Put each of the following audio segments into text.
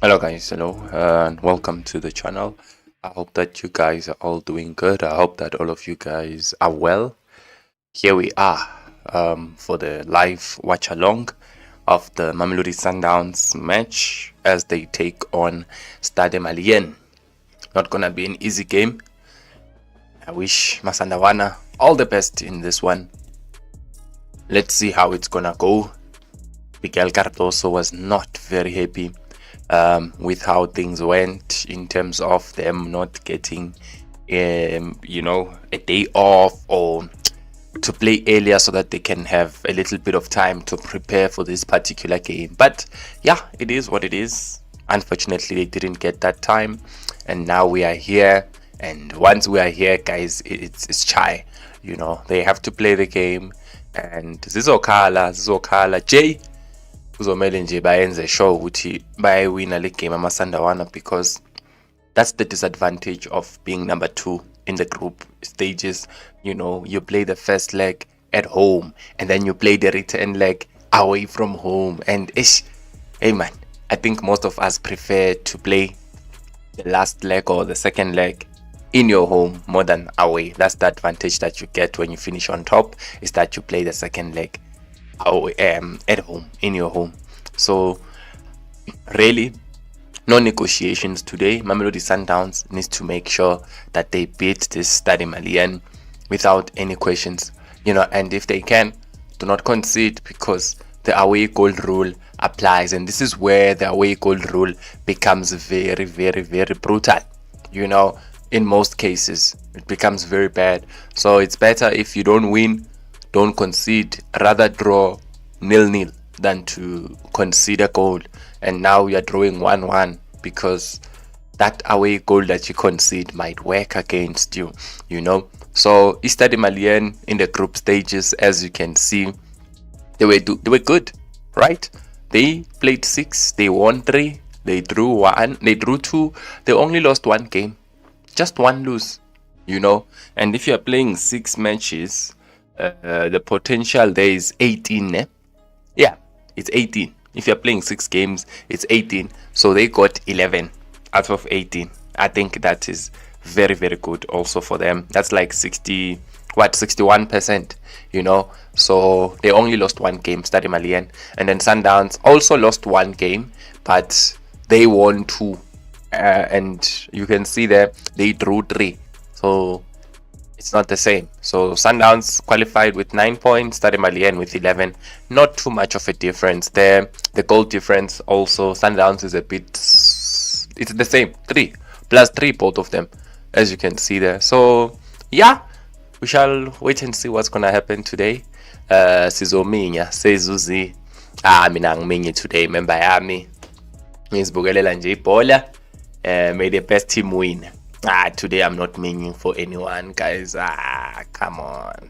Hello guys, hello, and welcome to the channel. I hope that you guys are all doing good. I hope that all of you guys are well. Here we are for the live watch along of the Mamelodi Sundowns match as they take on Stade Malien. Not gonna be an easy game. I wish Masandawana all the best in this one. Let's see how it's gonna go. Miguel Cardoso was not very happy with how things went in terms of them not getting, a day off or to play earlier so that they can have a little bit of time to prepare for this particular game. But yeah, it is what it is. Unfortunately, they didn't get that time, and now we are here. And once we are here, guys, it's chai. They have to play the game, and zizokhala Jay kuzomele nje bayenze sure ukuthi bayawina le game amasandawana, because that's the disadvantage of being number 2 in the group stages. You play the first leg at home and then you play the return leg away from home, and hey man, I think most of us prefer to play the last leg or the second leg in your home more than away. That's the advantage that you get when you finish on top, is that you play the second leg at home, in your home. So really, no negotiations today. Mamelodi Sundowns needs to make sure that they beat this Stade Malien without any questions, and if they can, do not concede, because the away goal rule applies, and this is where the away goal rule becomes very, very, very brutal. In most cases it becomes very bad. So it's better if you don't win, don't concede, rather draw 0-0 than to concede a goal. And now you're drawing 1-1 because that away goal that you concede might work against you. So Stade Malien in the group stages, as you can see, they were good, right? They played 6, they won 3, they drew 1, they drew 2, they only lost 1 game, just 1 lose. And if you're playing 6 matches, the potential there is 18. Yeah, it's 18. If you're playing 6 games, it's 18. So they got 11 out of 18. I think that is very, very good also for them. That's like 61%, So they only lost 1 game, Stade Malien. And then Sundowns also lost 1 game, but they won 2. And you can see there, they drew 3. So it's not the same. So Sundowns qualified with 9 points, Stade Malien with 11. Not too much of a difference there. The goal difference also, Sundowns is a bit, it's the same, 3 plus 3, both of them, as you can see there. So yeah, we shall wait and see what's gonna happen today. Sizominya sezuzi mina ngiminye today, member yami ngizibukelela nje ibhola. May the best team win. Today I'm not meaning for anyone, guys. Come on.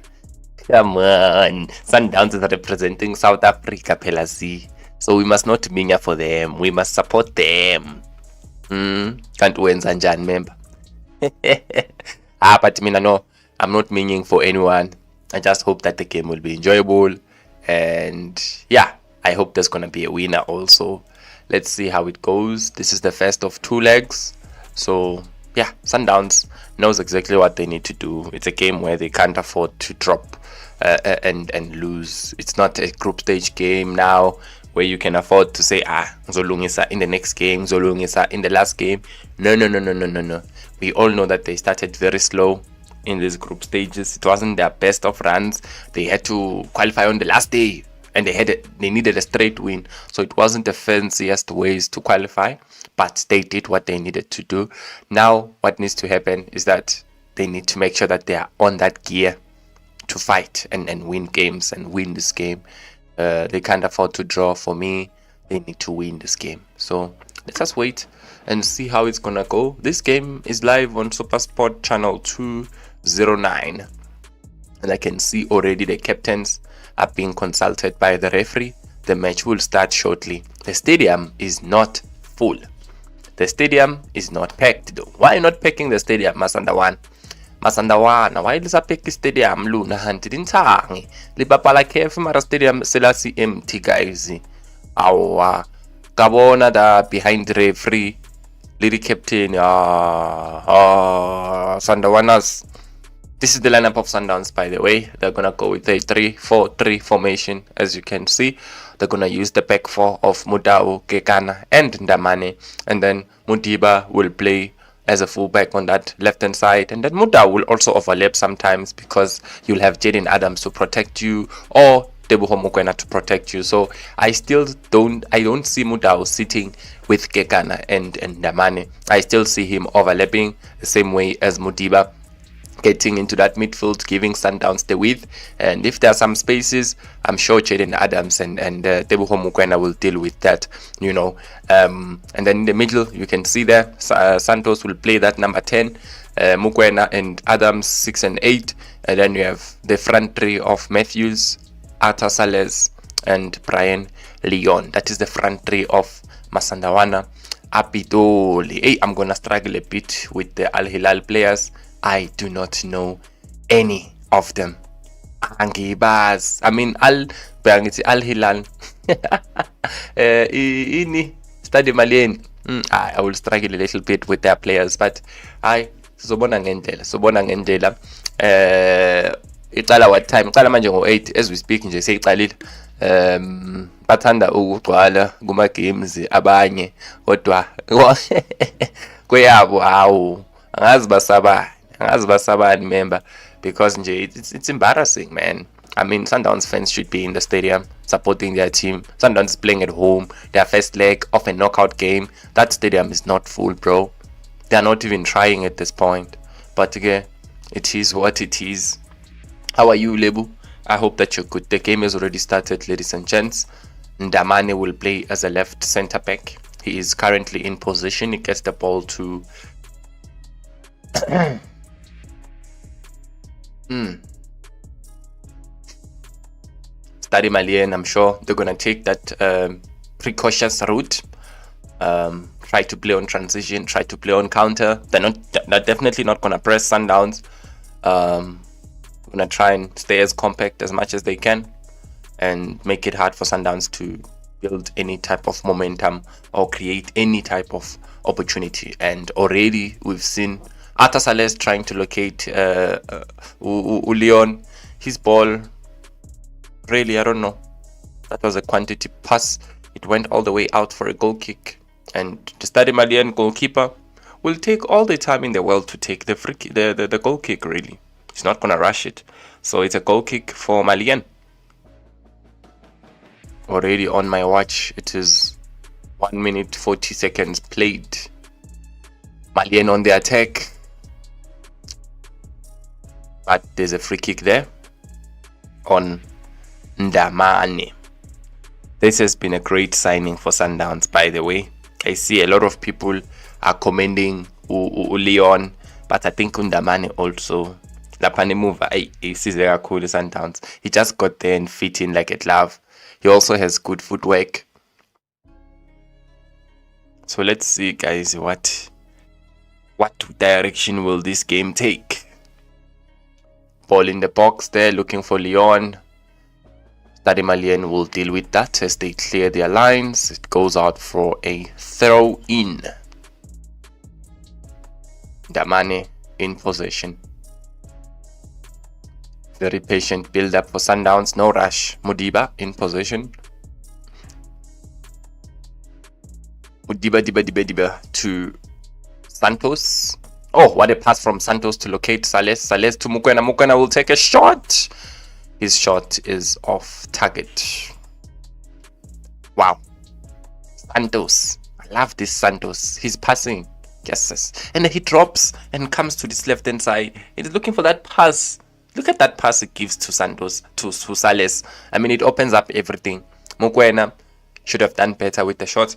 Sundowns is representing South Africa, Pelasi. So we must not mean for them. We must support them. Can't win Sanjan, member. But no, I'm not meaning for anyone. I just hope that the game will be enjoyable. And yeah, I hope there's gonna be a winner also. Let's see how it goes. This is the first of 2 legs. So yeah, Sundowns knows exactly what they need to do. It's a game where they can't afford to drop and lose. It's not a group stage game now where you can afford to say, Zolungisa in the next game, Zolungisa in the last game. No. We all know that they started very slow in these group stages. It wasn't their best of runs. They had to qualify on the last day, and they needed a straight win. So it wasn't the fanciest ways to qualify, but they did what they needed to do. Now what needs to happen is that they need to make sure that they are on that gear to fight and win games and win this game. They can't afford to draw. For me, they need to win this game. So let's just wait and see how it's gonna go. This game is live on SuperSport channel 209, and I can see already the captains are being consulted by the referee. The match will start shortly. The stadium is not full. The stadium is not packed though. Why not packing the stadium, Masandawana? Why is a pack stadium luna hunted in tangi? Libapala KF Mara Stadium Selassie empty, guys. Our Gabona da behind the referee, lady captain, Sundawanas. This is the lineup of Sundowns, by the way. They're gonna go with a 3-4-3 formation, as you can see. They're gonna use the back four of Mudau, Kekana, and Ndamane, and then Mudiba will play as a fullback on that left hand side, and then Mudau will also overlap sometimes because you'll have Jaden Adams to protect you, or Teboho Mokoena to protect you. So I don't see Mudau sitting with Kekana and Ndamane. I still see him overlapping the same way as Mudiba, getting into that midfield, giving Sundowns the width, and if there are some spaces, I'm sure Jaden Adams and Teboho Mokoena will deal with that, you know. And then in the middle, you can see there, Santos will play that number 10, Mokoena and Adams 6 and 8, and then you have the front three of Matthews, Arthur Sales, and Brian Leon. That is the front three of Masandawana Apitoli. Hey, I'm gonna struggle a bit with the Al Hilal players. I do not know any of them. Angibaz. I mean, Al Hilal. Stade Malien. I will struggle a little bit with their players, but sobona ngendlela. Iqala what time? Iqala manje ngo-8 as we speak nje seyiqalile. Bathanda ukugcwala kuma games abanye kodwa kweyabo hawu angazi basabani member, because nje it's embarrassing, man. I mean, Sundowns fans should be in the stadium supporting their team. Sundowns is playing at home, their first leg of a knockout game. That stadium is not full, bro. They are not even trying at this point. But again, it is what it is. How are you, Lebu? I hope that you're good. The game has already started, ladies and gents. Ndamane will play as a left center back. He is currently in position. He gets the ball to Stade Malien. I'm sure they're gonna take that precautious route. Try to play on transition, try to play on counter. They're definitely not gonna press Sundowns. Gonna try and stay as compact as much as they can and make it hard for Sundowns to build any type of momentum or create any type of opportunity. And already we've seen Arthur Sales trying to locate Leon. His ball, really, I don't know. That was a quantity pass. It went all the way out for a goal kick. And the Stade Malien goalkeeper will take all the time in the world to take the goal kick, really. He's not going to rush it. So it's a goal kick for Malien. Already on my watch, it is 1 minute 40 seconds played. Malien on the attack. But there's a free kick there on Ndamane. This has been a great signing for Sundowns, by the way. I see a lot of people are commending Leon, but I think Ndamane also. Lapane move, he's very cool, Sundowns. He just got there and fit in like a glove. He also has good footwork. So let's see, guys, what direction will this game take? Ball in the box there, looking for Leon. Stade Malien will deal with that as they clear their lines. It goes out for a throw in. Ndamane in possession. Very patient build up for Sundowns, no rush. Mudiba in possession. Mudiba to Santos. Oh, what a pass from Santos to locate Sales. Sales to Mokoena. Mokoena will take a shot. His shot is off target. Wow. Santos. I love this Santos. He's passing. Yes. And then he drops and comes to this left hand side. He's looking for that pass. Look at that pass it gives to Santos, to Sales. I mean, it opens up everything. Mokoena should have done better with the shot.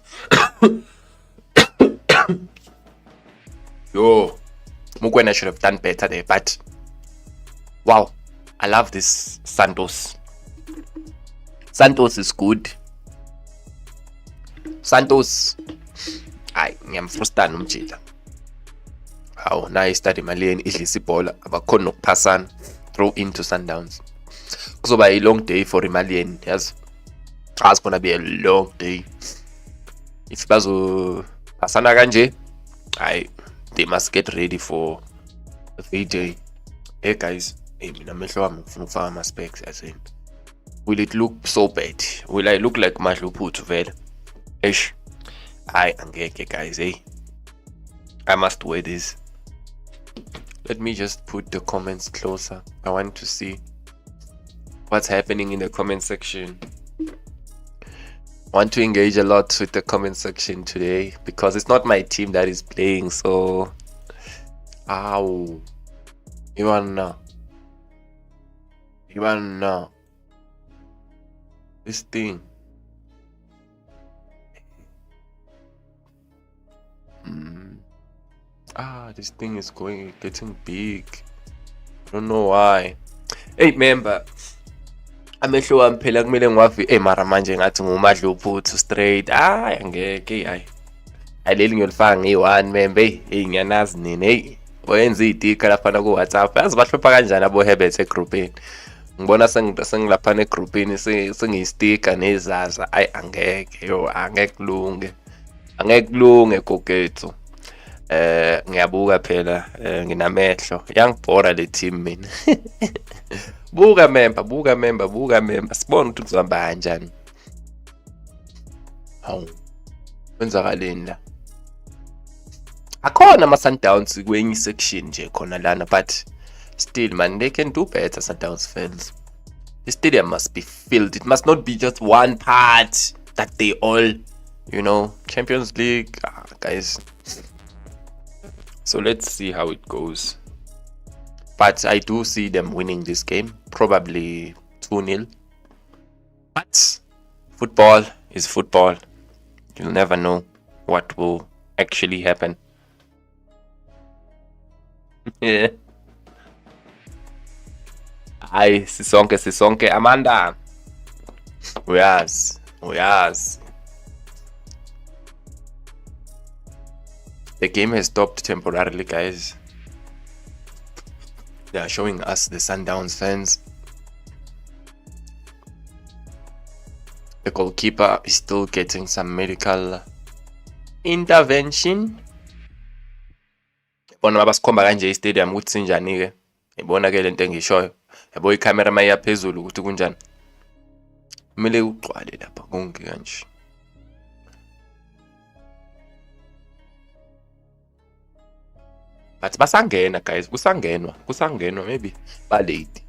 Yo, Mokoena should have done better there, but wow, I love this Santos. Santos is good. Santos, ngiyamfrustana umjila. How nice Stade Malien idlisa ibhola abakhona ukuphasana throw into Sundowns. Kuzoba a long day for Malien. Yes, it's gonna be a long day. if bazo pasana kanje, they must get ready for the VJ. Hey guys, mina mehlo wami ngifuna ukufaka ama specs as will it look so bad? Will I look like Mahluputhu vele? Eish. Angeke guys, I must wear this. Let me just put the comments closer. I want to see what's happening in the comment section. I want to engage a lot with the comment section today because it's not my team that is playing, so you wanna know this thing. This thing is getting big. I don't know why. Member, amehlo wami phela kumele ngiwavi mara manje ngathi nguMadluputhu straight. Angeke leli ngiyolifaka ngi1 member. Ngiyanazi nini oyenza itika lapha ku WhatsApp. Yazi bahlupha kanjani abo Herbert egroupini. Ngibona sengilapha egroupini sengiyisticker nezaza. Angeke kulunge kokethu. Ngiyabuka phela nginamehlo yangibhora le team mina. buka member sibona ukuthi kuzohamba kanjani. Kwenzakaleni la? Akhona ama Sundowns kwenye section nje khona lana, but still man, they can do better. Sundowns fans, the stadium must be filled. It must not be just one part that they all, Champions League, guys. So let's see how it goes. But I do see them winning this game, probably 2-0. But football is football. You'll never know what will actually happen. Yeah. Sisonke Amanda. Yes. The game has stopped temporarily, guys. They are showing us, the Sundowns fans. The goalkeeper is still getting some medical intervention. Bona mabasikhomba kanje istadium ukuthi sinjani ke. Ibona ke lento engishoyo. Yabo icamera maya phezulu ukuthi kunjani. Kumele uqwale lapha konke kanje. But basangena guys, kusangenwa maybe ba late.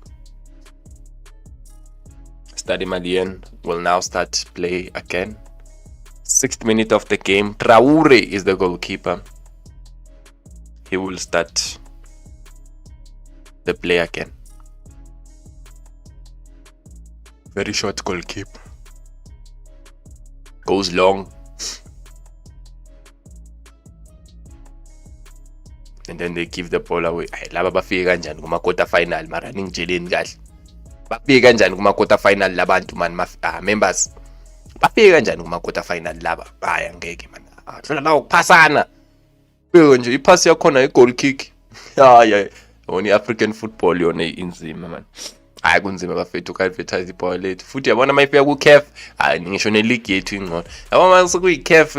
Stade Malien will now start play again. 6th minute of the game. Traore is the goalkeeper. He will start the play again. Very short goalkeeper. Goes long. And then they give the ball away. Laba bafike kanjani kuma quarter final mara ningijeleni kahle. Bafike kanjani kuma quarter final labantu man members. Bafike kanjani kuma quarter final laba. Angeke man. Hlola la ukuphasana. Beke nje ipass yakhona i-goal kick. Only African football yona inzima man. Kunzima bafethu uku-advertise ibhola lethu. Futhi yabona mayifika ku-CAF, ngisho ne-league yethu ingcono. Yabona mase kuyi-CAF,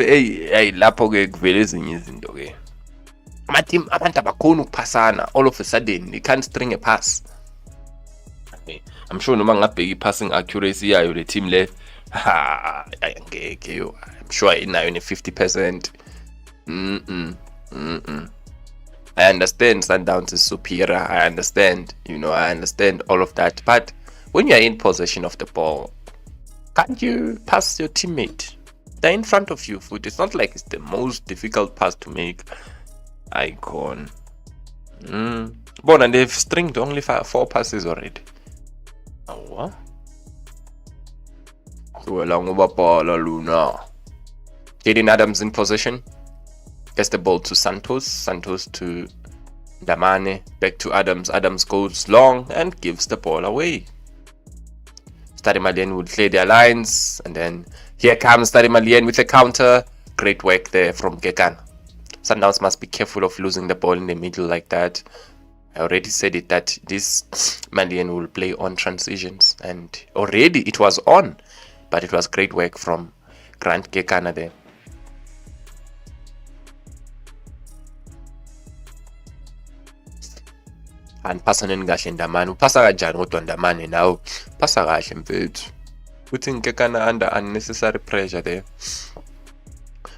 lapho ke kuvela ezinye izinto ke. Ama-team abantu abakhona ukuphasana. All of a sudden they can't string a pass. I'm sure noma ngabheka i-passing accuracy yayo le team le, angeke yo. I'm sure inayo ne-50%. I understand Sundowns is superior. I understand, I understand all of that. But when you are in possession of the ball, can't you pass your teammate? They're in front of you, foot. It's not like it's the most difficult pass to make. Icon. But and they've stringed only 4 passes already. Oh, Luna. Jaden Adams in possession. Gets the ball to Santos. Santos to Damane. Back to Adams. Adams goes long and gives the ball away. Stade Malien would clear their lines. And then here comes Stade Malien with a counter. Great work there from Gekan. Sundowns must be careful of losing the ball in the middle like that. I already said it that this Malien will play on transitions. And already it was on. But it was great work from Grant Gekana there. Andiphasa kahle Ndamane. Uphasa kanjani kodwa Ndamane nawe? Phasa kahle mfethu. Uthi ngikekana under unnecessary pressure there.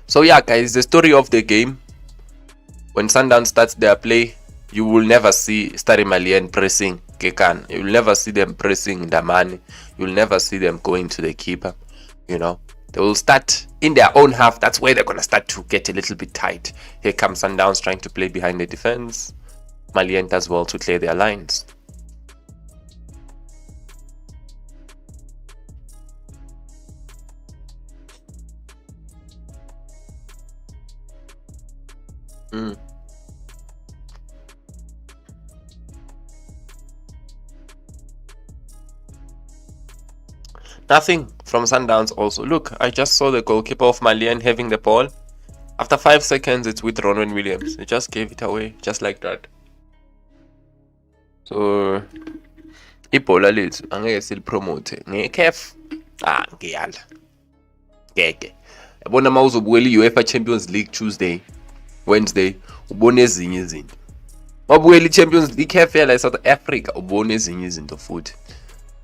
So yeah guys, the story of the game. When Sundowns starts their play, you will never see Stade Malien pressing Kekan. You will never see them pressing Ndamane. You will never see them going to the keeper. You know, they will start in their own half. That's where they're gonna start to get a little bit tight. Here comes Sundowns trying to play behind the defense. Malien does well to clear their lines. Nothing from Sundowns also. Look, I just saw the goalkeeper of Malien having the ball. After 5 seconds, it's with Ronwen Williams. He just gave it away, just like that. So, ibhola lethu angeke silipromote ngekef. Ngiyala. Ngeke. Yabona mawuzobukela i-UEFA Champions League Tuesday, Wednesday, ubone ezinye izinto. Mawubukela i-Champions League CAF la South Africa, ubone ezinye izinto futhi.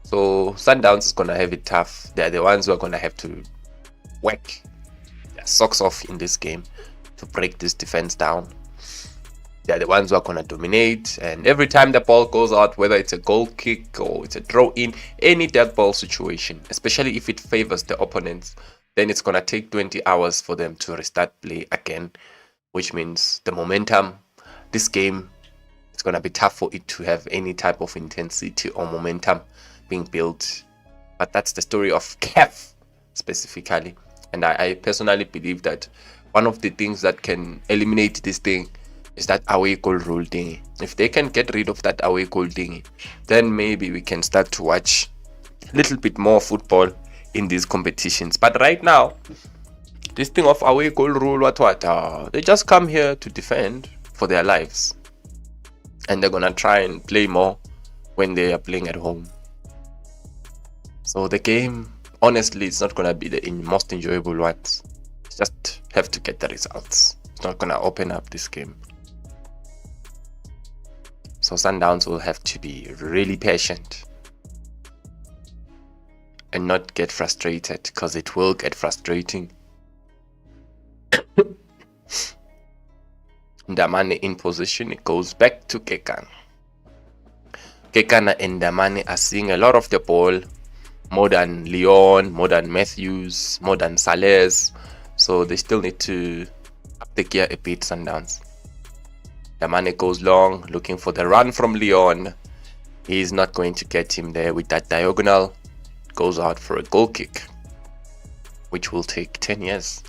So Sundowns is gonna have it tough. They're the ones who are gonna have to work their socks off in this game to break this defense down. They're the ones who are gonna dominate, and every time the ball goes out, whether it's a goal kick or it's a throw in, any dead ball situation, especially if it favors the opponents, then it's gonna take 20 hours for them to restart play again, which means the momentum, this game, it's gonna be tough for it to have any type of intensity or momentum being built. But that's the story of CAF specifically, and I personally believe that one of the things that can eliminate this thing is that away goal rule thing. If they can get rid of that away goal thing, then maybe we can start to watch a little bit more football in these competitions. But right now, this thing of away goal rule, they just come here to defend for their lives, and they're gonna try and play more when they are playing at home. So the game, honestly, it's not gonna be the most enjoyable ones. Just have to get the results. It's not gonna open up this game. So Sundowns will have to be really patient and not get frustrated, because it will get frustrating. Ndamane in position, it goes back to Kekan. Kekan and Ndamane are seeing a lot of the ball, more than Leon, more than Matthews, more than Sales. So they still need to up the gear a bit, Sundowns. Ndamane goes long, looking for the run from Leon. He's not going to get him there with that diagonal. Goes out for a goal kick, which will take 10 years.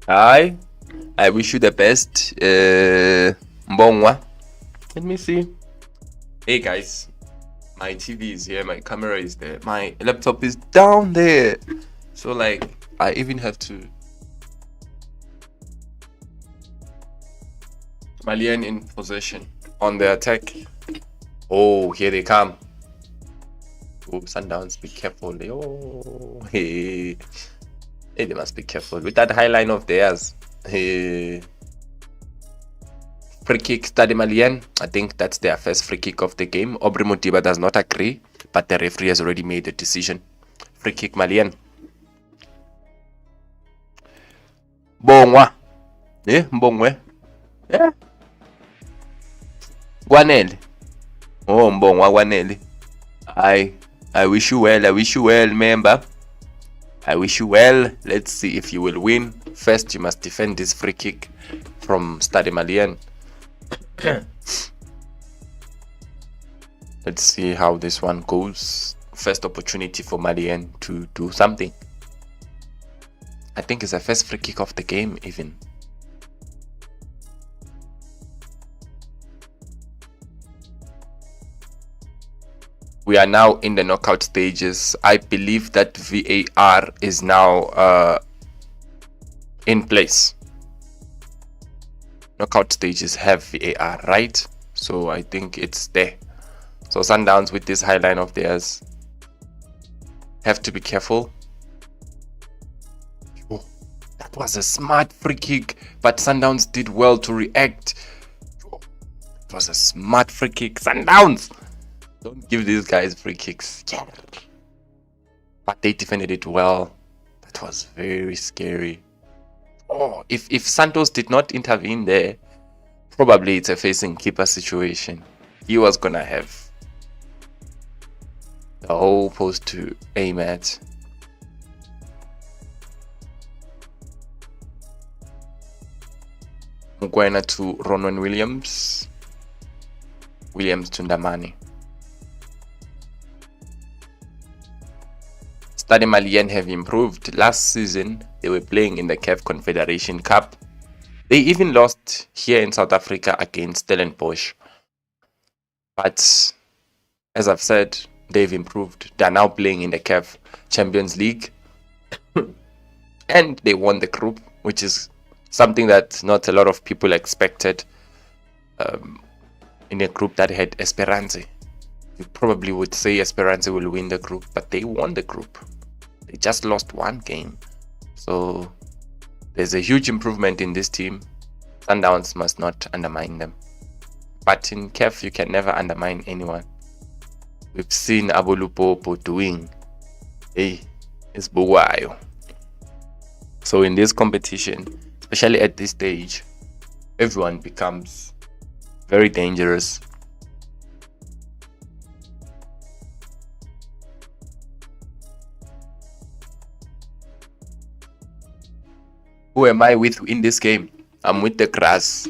Hi, I wish you the best, Mbongwa. Let me see. Hey guys, my TV is here, my camera is there, my laptop is down there. So like, I even have to. Malien in possession on the attack. Oh, here they come. Oh, Sundowns, be careful. Oh, hey. Hey, they must be careful with that high line of theirs. Hey. Free kick, Stade Malien. I think that's their first free kick of the game. Aubrey Modiba does not agree, but the referee has already made a decision. Free kick, Malien. Mbongwa. Mbongwe. Yeah. Gwanele. Oh, Mbongwa Gwanele. I wish you well, member. I wish you well. Let's see if you will win. First, you must defend this free kick from Stade Malien. Let's see how this one goes. First opportunity for Malien to do something. I think it's the first free kick of the game even. We are now in the knockout stages. I believe that VAR is now in place. Knockout stages have VAR, right? So I think it's there. So Sundowns with this high line of theirs have to be careful. Oh, That was a smart free kick, but Sundowns did well to react. It was a smart free kick. Sundowns! Don't give these guys free kicks. Yeah. But they defended it well. That was very scary. Oh, if Santos did not intervene there, probably it's a facing keeper situation. He was gonna have the whole post to aim at. Mugwena to Ronwen Williams. Williams to Ndamani. Stade Malien have improved. Last season, they were playing in the CAF Confederation Cup. They even lost here in South Africa against Stellenbosch. But as I've said, they've improved. They're now playing in the CAF Champions League. And they won the group, which is something that not a lot of people expected in a group that had Esperance. You probably would say Esperance will win the group, but they won the group. They just lost one game. So there's a huge improvement in this team. Sundowns must not undermine them. But in CAF, you can never undermine anyone. We've seen Abolupopo doing. Hey, it's Buwayo. So in this competition, especially at this stage, everyone becomes very dangerous. Who am I with in this game? I'm with the grass.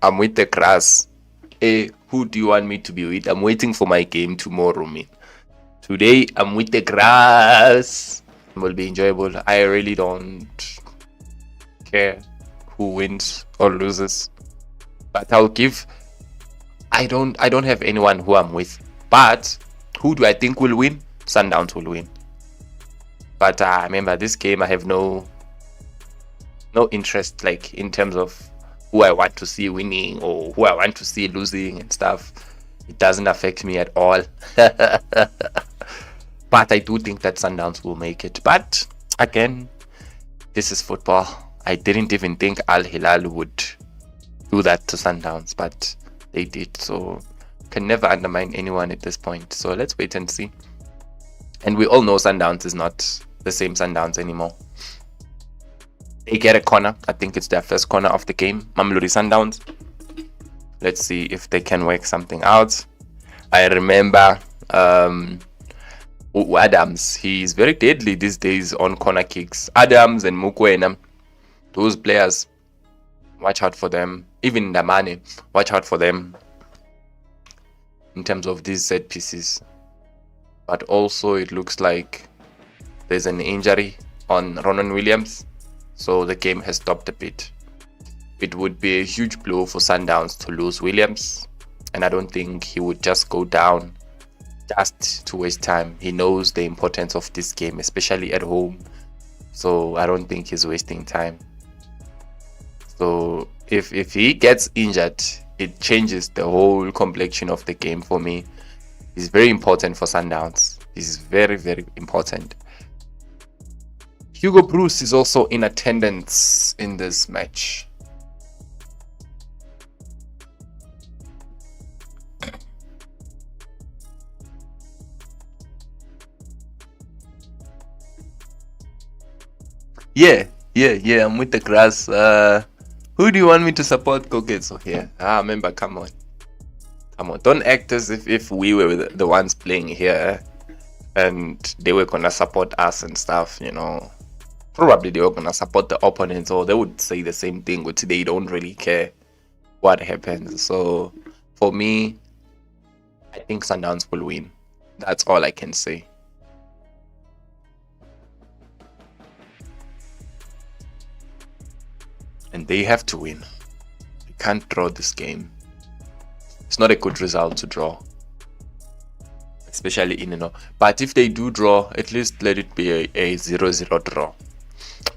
I'm with the grass. Hey, who do you want me to be with? I'm waiting for my game tomorrow, man. Today, I'm with the grass. It will be enjoyable. I really don't care who wins or loses. But I'll give... I don't have anyone who I'm with. But who do I think will win? Sundowns will win. But remember, this game I have no interest, like, in terms of who I want to see winning or who I want to see losing and stuff. It doesn't affect me at all. But I do think that Sundowns will make it. But again, this is football. I didn't even think Al Hilal would do that to Sundowns, but they did. So can never undermine anyone at this point. So let's wait and see. And we all know Sundowns is not the same Sundowns anymore. They get a corner. I think it's their first corner of the game. Mamelodi Sundowns. Let's see if they can work something out. I remember Adams. He's very deadly these days on corner kicks. Adams and Mukwena. Those players, watch out for them. Even Ndamani, watch out for them in terms of these set pieces. But also it looks like there's an injury on Ronan Williams. So the game has stopped a bit. It would be a huge blow for Sundowns to lose Williams. And I don't think he would just go down just to waste time. He knows the importance of this game, especially at home. So I don't think he's wasting time. So if he gets injured, it changes the whole complexion of the game for me. He's very important for Sundowns. He's very, very important. Hugo Bruce is also in attendance in this match. Yeah, I'm with the grass. Who do you want me to support? Go get so here. Remember, come on. Don't act as if we were the ones playing here and they were gonna support us and stuff, you know. Probably they were gonna support the opponents, or they would say the same thing, which they don't really care what happens. So for me, I think Sundowns will win. That's all I can say. And they have to win. They can't draw this game. It's not a good result to draw, especially in But if they do draw, at least let it be a 0-0 draw.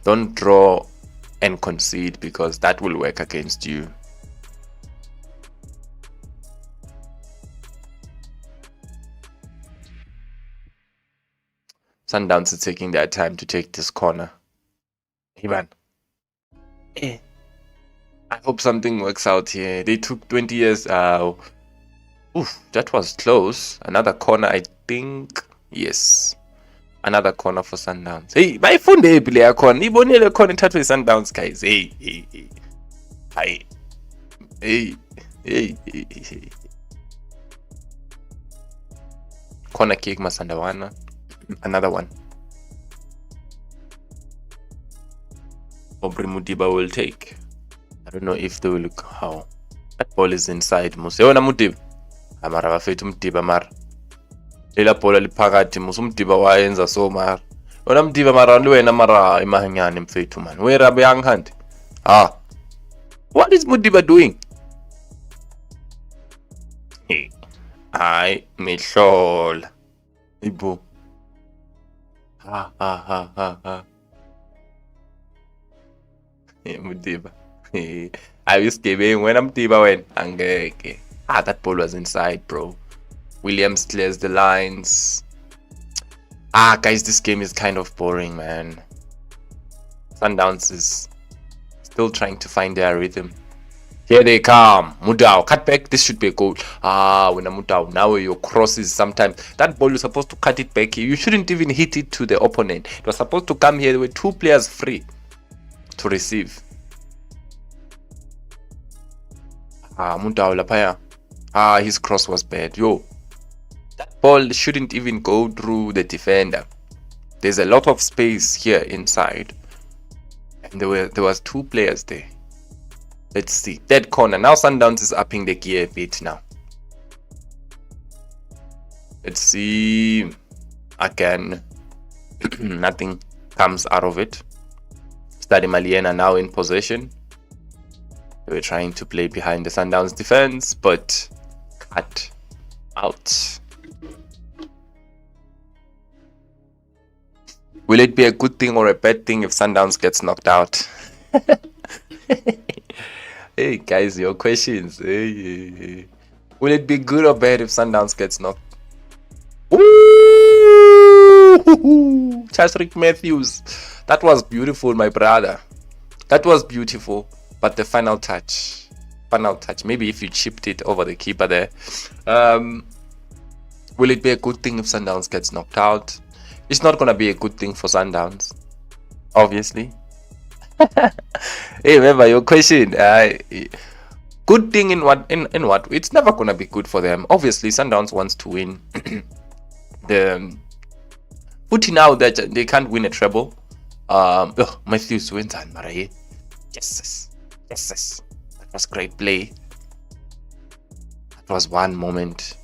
Don't draw and concede, because that will work against you. Sundowns is taking their time to take this corner. Ivan, I hope something works out here. They took 20 years. Oof, that was close. Another corner, I think. Yes. Another corner for Sundowns. Hey, bayifunde phi leya corner. Ibonile corner ithathwe Sundowns, guys. Hey. Hi. Hey. Corner kick Masandawana. Another one. Aubrey Mudiba will take. I don't know if they will look how. That ball is inside. Museyona Mudiba. Amara bafethu Mudiba mara. Lela bhola liphakathi Mudiba wayenza so mara. Wena Mudiba mara wena mara imahanyane mfethu man. Where are young hand? What is Mudiba doing? Hey. Hayi mihlola. Ibo. Ha. Mudiba. I used to be when Mudiba went. Angeke. That ball was inside, bro. Williams clears the lines. Guys, this game is kind of boring, man. Sundowns is still trying to find their rhythm. Here they come. Mudau, cut back. This should be a goal. When a Mudau, now your crosses sometimes. That ball, you're supposed to cut it back here. You shouldn't even hit it to the opponent. It was supposed to come here. There were two players free to receive. Mudau lapaya. His cross was bad. Yo, that ball shouldn't even go through the defender. There's a lot of space here inside. And there was two players there. Let's see. Dead corner. Now Sundowns is upping the gear a bit now. Let's see. Again, nothing comes out of it. Stade Malien are now in possession. They were trying to play behind the Sundowns defense, but cut out. Will it be a good thing or a bad thing if Sundowns gets knocked out? Hey guys, your questions. Hey. Will it be good or bad if Sundowns gets knocked? Ooh, Chasrick Matthews. That was beautiful, my brother. That was beautiful. But the final touch. Maybe if you chipped it over the keeper there. Will it be a good thing if Sundowns gets knocked out? It's not gonna be a good thing for Sundowns, obviously. Hey, remember your question. Good thing in what? In what? It's never gonna be good for them. Obviously, Sundowns wants to win. Putting out that they can't win a treble. Matthews wins and Maraye. Yes. That was great play. That was one moment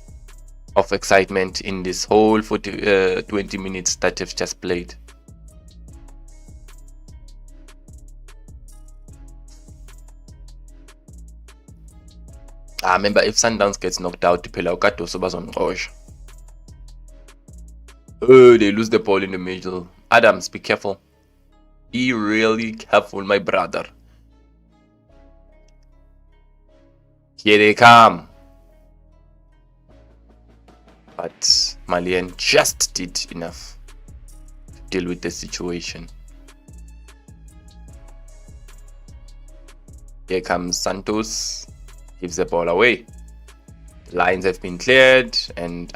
of excitement in this whole 20 minutes that they've just played. Remember, if Sundowns gets knocked out, they lose the ball in the middle. Adams, be careful. Be really careful, my brother. Here they come. But Malien just did enough to deal with the situation. Here comes Santos. Gives the ball away. The lines have been cleared, and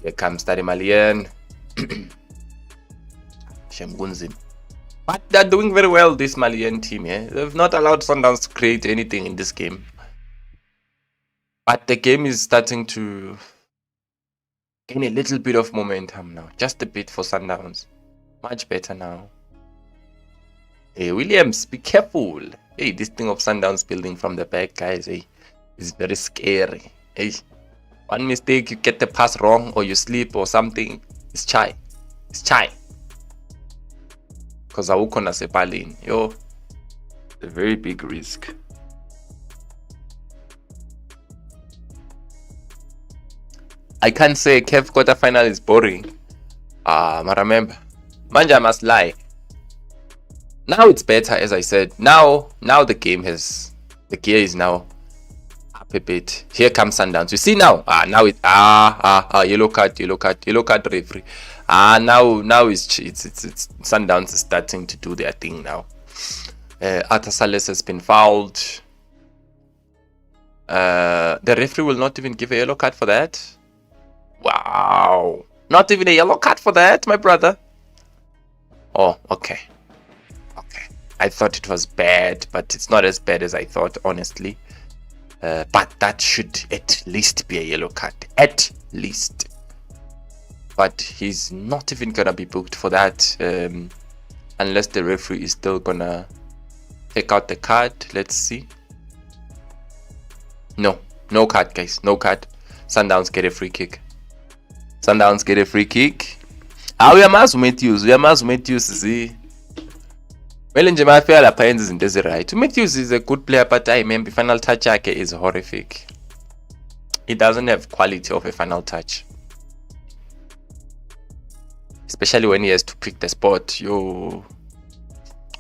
here comes Stade Malien. But they're doing very well, this Malien team. They've not allowed Sundowns to create anything in this game. But the game is starting to gain a little bit of momentum now. Just a bit for Sundowns. Much better now. Hey, Williams, be careful. Hey, this thing of Sundowns building from the back, guys, hey, is very scary. Hey, one mistake, you get the pass wrong, or you slip or something. It's chai. Because awukho nasepalini. Yo, a very big risk. I can't say Kickoff quarterfinal is boring. But remember, Manja must lie. Now it's better, as I said. Now the gear is now up a bit. Here comes Sundowns. You see now? Now it yellow card referee. Now it's Sundowns is starting to do their thing now. Arthur Sales has been fouled. The referee will not even give a yellow card for that. Wow. Not even a yellow card for that, my brother. Oh, okay. Okay. I thought it was bad, but it's not as bad as I thought, honestly. But that should at least be a yellow card. At least. But he's not even gonna be booked for that. Unless the referee is still gonna take out the card. Let's see. No card, guys. No card. Sundowns get a free kick. Sundowns get a free kick. Uyamazi Matthews see. Well, nje mafika lapha yenza izinto ezi-right. Matthews is a good player, but I remember final touch yakhe is horrific. He doesn't have quality of a final touch. Especially when he has to pick the spot. Yo,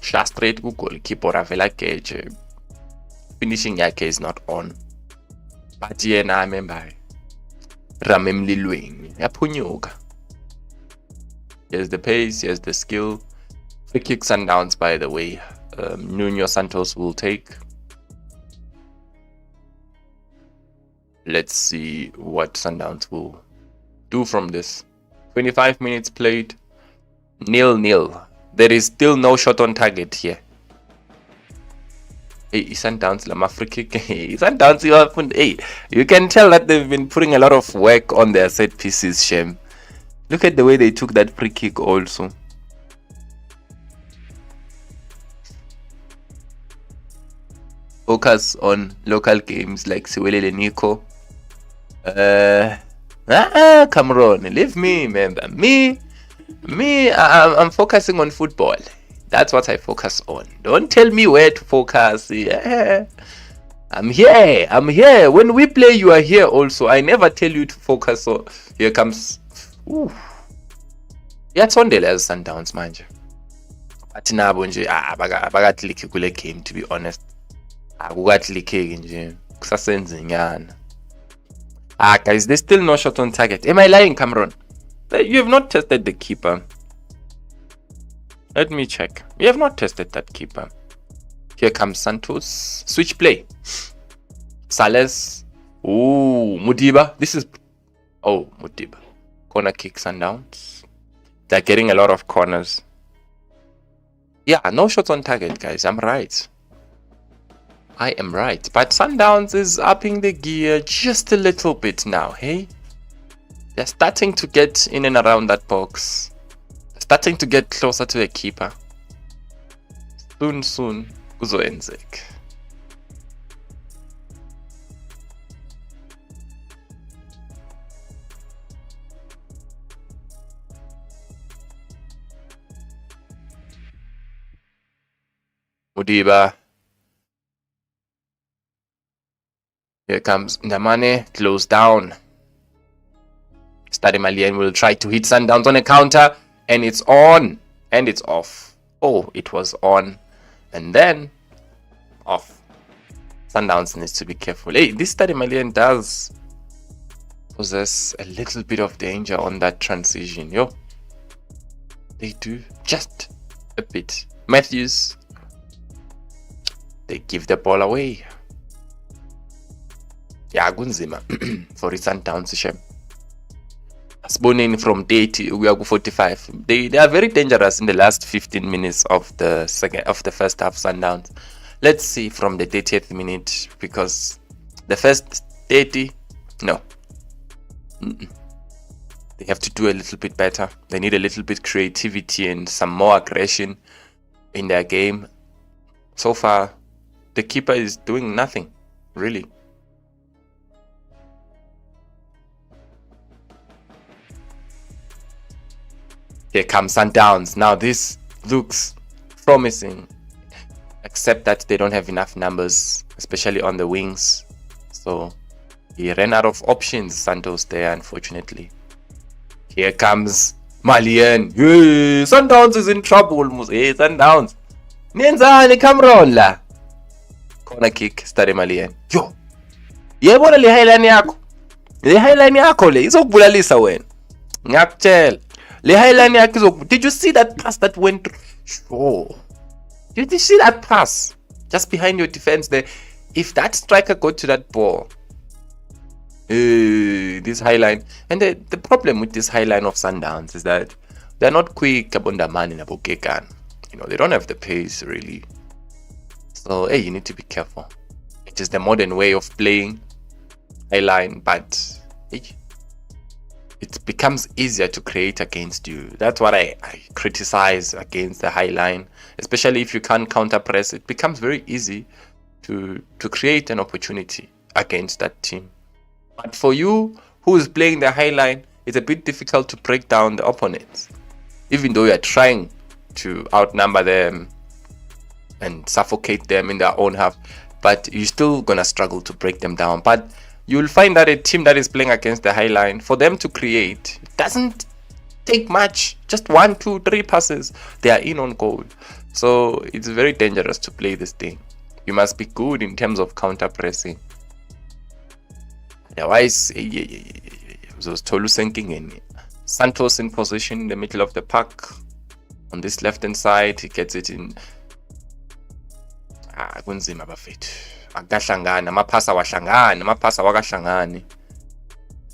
straight goalkeeper avela gauge. Finishing yakhe is not on. But yeah, I remember Ramemlilwing yaphunyuka. Here's the pace, here's the skill. Free kick Sundowns, by the way. Nuno Santos will take. Let's see what Sundowns will do from this. 25 minutes played. 0-0. There is still no shot on target here. Hey, Sundowns lama free kick. Sundowns, hey, you can tell that they've been putting a lot of work on their set pieces, Shem. Look at the way they took that free kick also. Focus on local games like Siwelele Nico. Cameron, leave me, remember. I'm focusing on football. That's what I focus on. Don't tell me where to focus. Yeah. I'm here. When we play, you are here also. I never tell you to focus on. Here comes. Yatsondele as Sundowns manje. But nabo nje abakatliki kule game, to be honest. Akukatliki nje. Kusasenze nyana. Guys, there's still no shot on target. Am I lying, Cameron? You have not tested the keeper. Let me check. You have not tested that keeper. Here comes Santos. Switch play. Sales. Ooh, Mudiba. This is... Oh, Mudiba. Corner kicks and downs. They're getting a lot of corners. Yeah, no shots on target, guys. I'm right. I am right. But Sundowns is upping the gear just a little bit now, hey? They're starting to get in and around that box. They're starting to get closer to the keeper. Soon, kuzoenzeka. Mudiba. Here comes Ndamane, close down. Stade Malien will try to hit Sundowns on a counter, and it's on, and it's off. Oh, it was on, and then off. Sundowns needs to be careful. Hey, this Stade Malien does possess a little bit of danger on that transition. Yo, they do just a bit. Matthews, they give the ball away. Yeah, kunzima for Sundowns Shem. Spawning from 30, we are 45. They are very dangerous in the last 15 minutes of the first half. Sundowns. Let's see from the 30th minute, because the first 30, no. They have to do a little bit better. They need a little bit creativity and some more aggression in their game. So far, the keeper is doing nothing, really. Here comes Sundowns. Now this looks promising, except that they don't have enough numbers, especially on the wings. So he ran out of options, Santos, there, unfortunately. Here comes Malien. Hey, Sundowns is in trouble. Hey, Sundowns. Nenzani Cameron la. Corner kick, Stade Malien. Yo. Yebona le highline yakho. Le highline yakho le izokubulalisa wena. Ngiyakutshela. Le highline yakho. Did you see that pass that went through? Sure. Did you see that pass just behind your defense there? If that striker got to that ball, this high line, and the problem with this high line of Sundowns is that they're not quick. You know, they don't have the pace really. So hey, you need to be careful. It is the modern way of playing high line, but it becomes easier to create against you. That's what I criticize against the high line, especially if you can't counter press. It becomes very easy to create an opportunity against that team. But for you who is playing the high line, it's a bit difficult to break down the opponents, even though you are trying to outnumber them and suffocate them in their own half, but you're still gonna struggle to break them down. But you'll find that a team that is playing against the high line, for them to create, it doesn't take much. Just 1, 2, 3 passes, they are in on goal. So it's very dangerous to play this thing. You must be good in terms of counter pressing. Otherwise, Santos in position in the middle of the park. On this left hand side, he gets it in. Kunzima bafethu. Akahlangana, amaphasa wahlangana, amaphasa wakahlangani.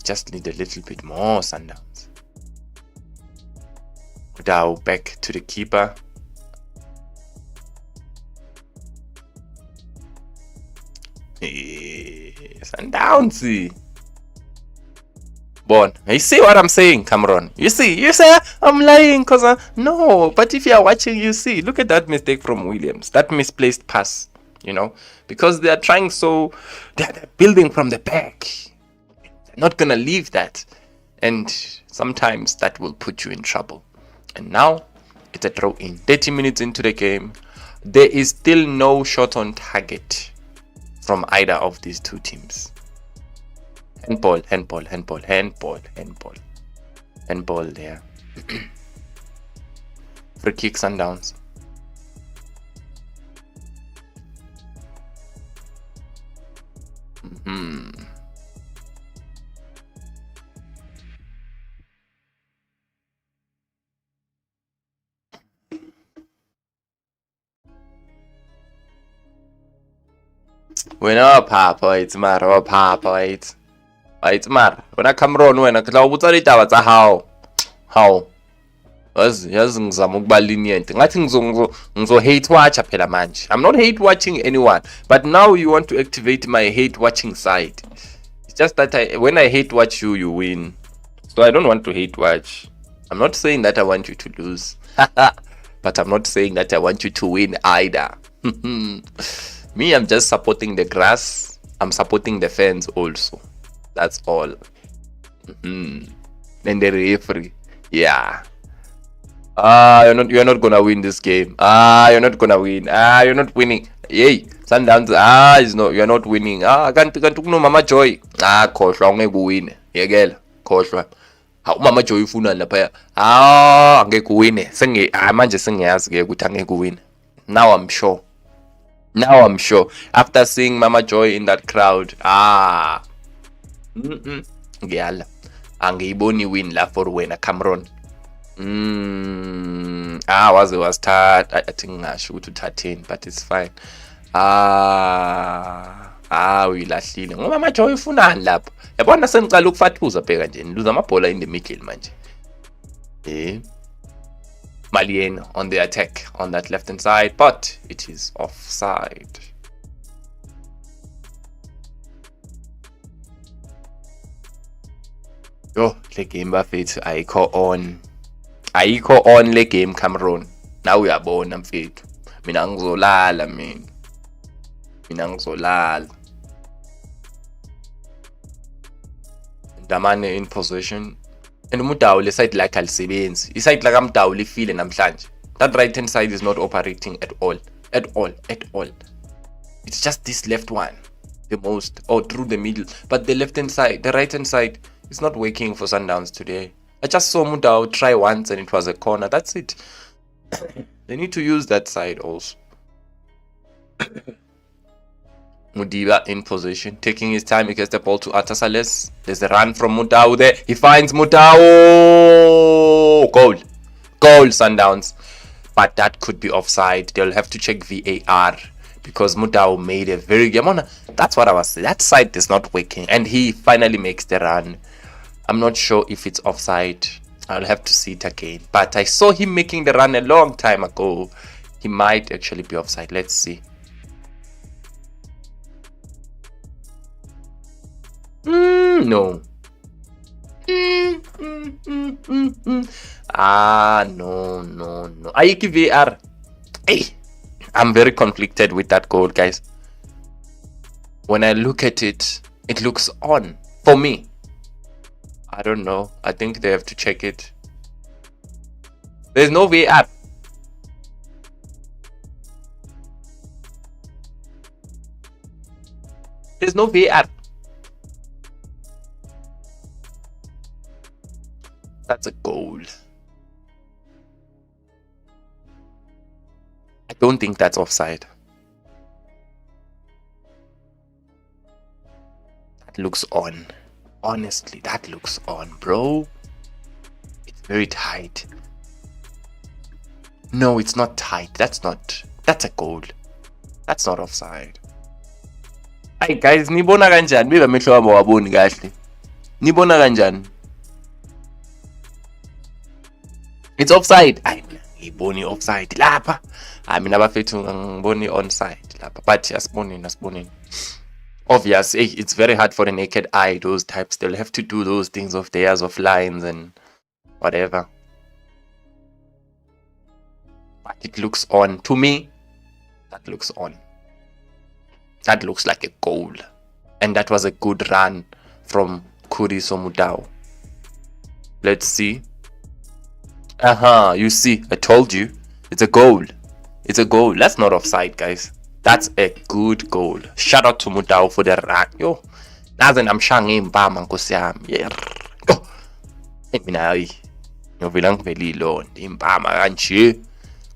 Just need a little bit more, Sundowns. Now back to the keeper. Sundowns. Bon, you see what I'm saying, Cameron? You say I'm lying because no, but if you are watching, you see. Look at that mistake from Williams, that misplaced pass, you know, because they are trying they're building from the back. They're not gonna leave that, and sometimes that will put you in trouble. And now it's a throw in. 30 minutes into the game, there is still no shot on target from either of these two teams. Handball there. Free kick, Sundowns. When Papa, it's matter Papa, it's mara wena Cameron wena ke tla botsa ditaba tsa how yazi ngizama ukuba lenient ngathi ngizo hate watch phela manje. I'm not hate watching anyone, but now you want to activate my hate watching side. It's just that when I hate watch you, you win. So I don't want to hate watch. I'm not saying that I want you to lose, but I'm not saying that I want you to win either. Me, I'm just supporting the grass. I'm supporting the fans also. That's all. And the referee, yeah. You're not gonna win this game. You're not gonna win. You're not winning. Yay, Sundowns. You're not winning. Kanti kuno Mama Joy. Khohlwa ngeke win. Yekela, khohlwa. Mama Joy ufuna lapha. Angeke win. Manje sengiyazi ke ukuthi angeke win. Now I'm sure. After seeing Mama Joy in that crowd, ngiyala angiyiboni win la for wena Cameron. Was start. I think ngasho ukuthi u13, but it's fine. Uyilahlile ngoba Mama Joy ufunani lapho. Yabona sengicala ukufathuza bheka nje niluza amabhola in the middle manje. Malien on the attack on that left hand side, but it is offside. Yo, le game bafethu ayikho on le game Cameron. Now uyabona mfethu. Mina ngizolala. Damane in possession. And Mutawu le side like alisebenzi. I side like Mutawu lifile namhlanje. That right hand side is not operating at all. It's just this left one, the most, or through the middle. But the left hand side, the right hand side, it's not working for Sundowns today. I just saw Mutawu try once and it was a corner. That's it. They need to use that side also. Mudiba in position, taking his time. He gets the ball to Atasales. There's a run from Mutawu there. He finds Mutawu. Goal, Sundowns. but that could be offside. They'll have to check VAR because Mudau made a very that's what I was saying. That side is not working, and he finally makes the run. I'm not sure if it's offside. I'll have to see it again, but I saw him making the run a long time ago. He might actually be offside. Let's see. No. No. Ayiki VAR. Hey, I'm very conflicted with that goal, guys. When I look at it, it looks on for me. I don't know. I think they have to check it. There's no VAR. There's no VAR. That's a goal. I don't think that's offside. That looks on. Honestly, that looks on, bro. It's very tight. No, it's not tight. That's a goal. That's not offside. Hey guys, nibona kanjani? Biba amehlo wami waboni kahle. Nibona kanjani? It's offside. I ngiboni offside lapha. I mean abafethu ngiboni onside lapha. But asibonini. Obvious, it's very hard for the naked eye. Those types, they'll have to do those things of theirs, of lines and whatever. But it looks on. To me, that looks on. That looks like a goal. And that was a good run from Kuriso Mudau. Let's see. You see, I told you. It's a goal. It's a goal. That's not offside, guys. That's a good goal. Shout out to Mudau for the run. Yo, naze namshanga impama nkosi yami. Yeah. Mina ngivela ngivelile impama kanje.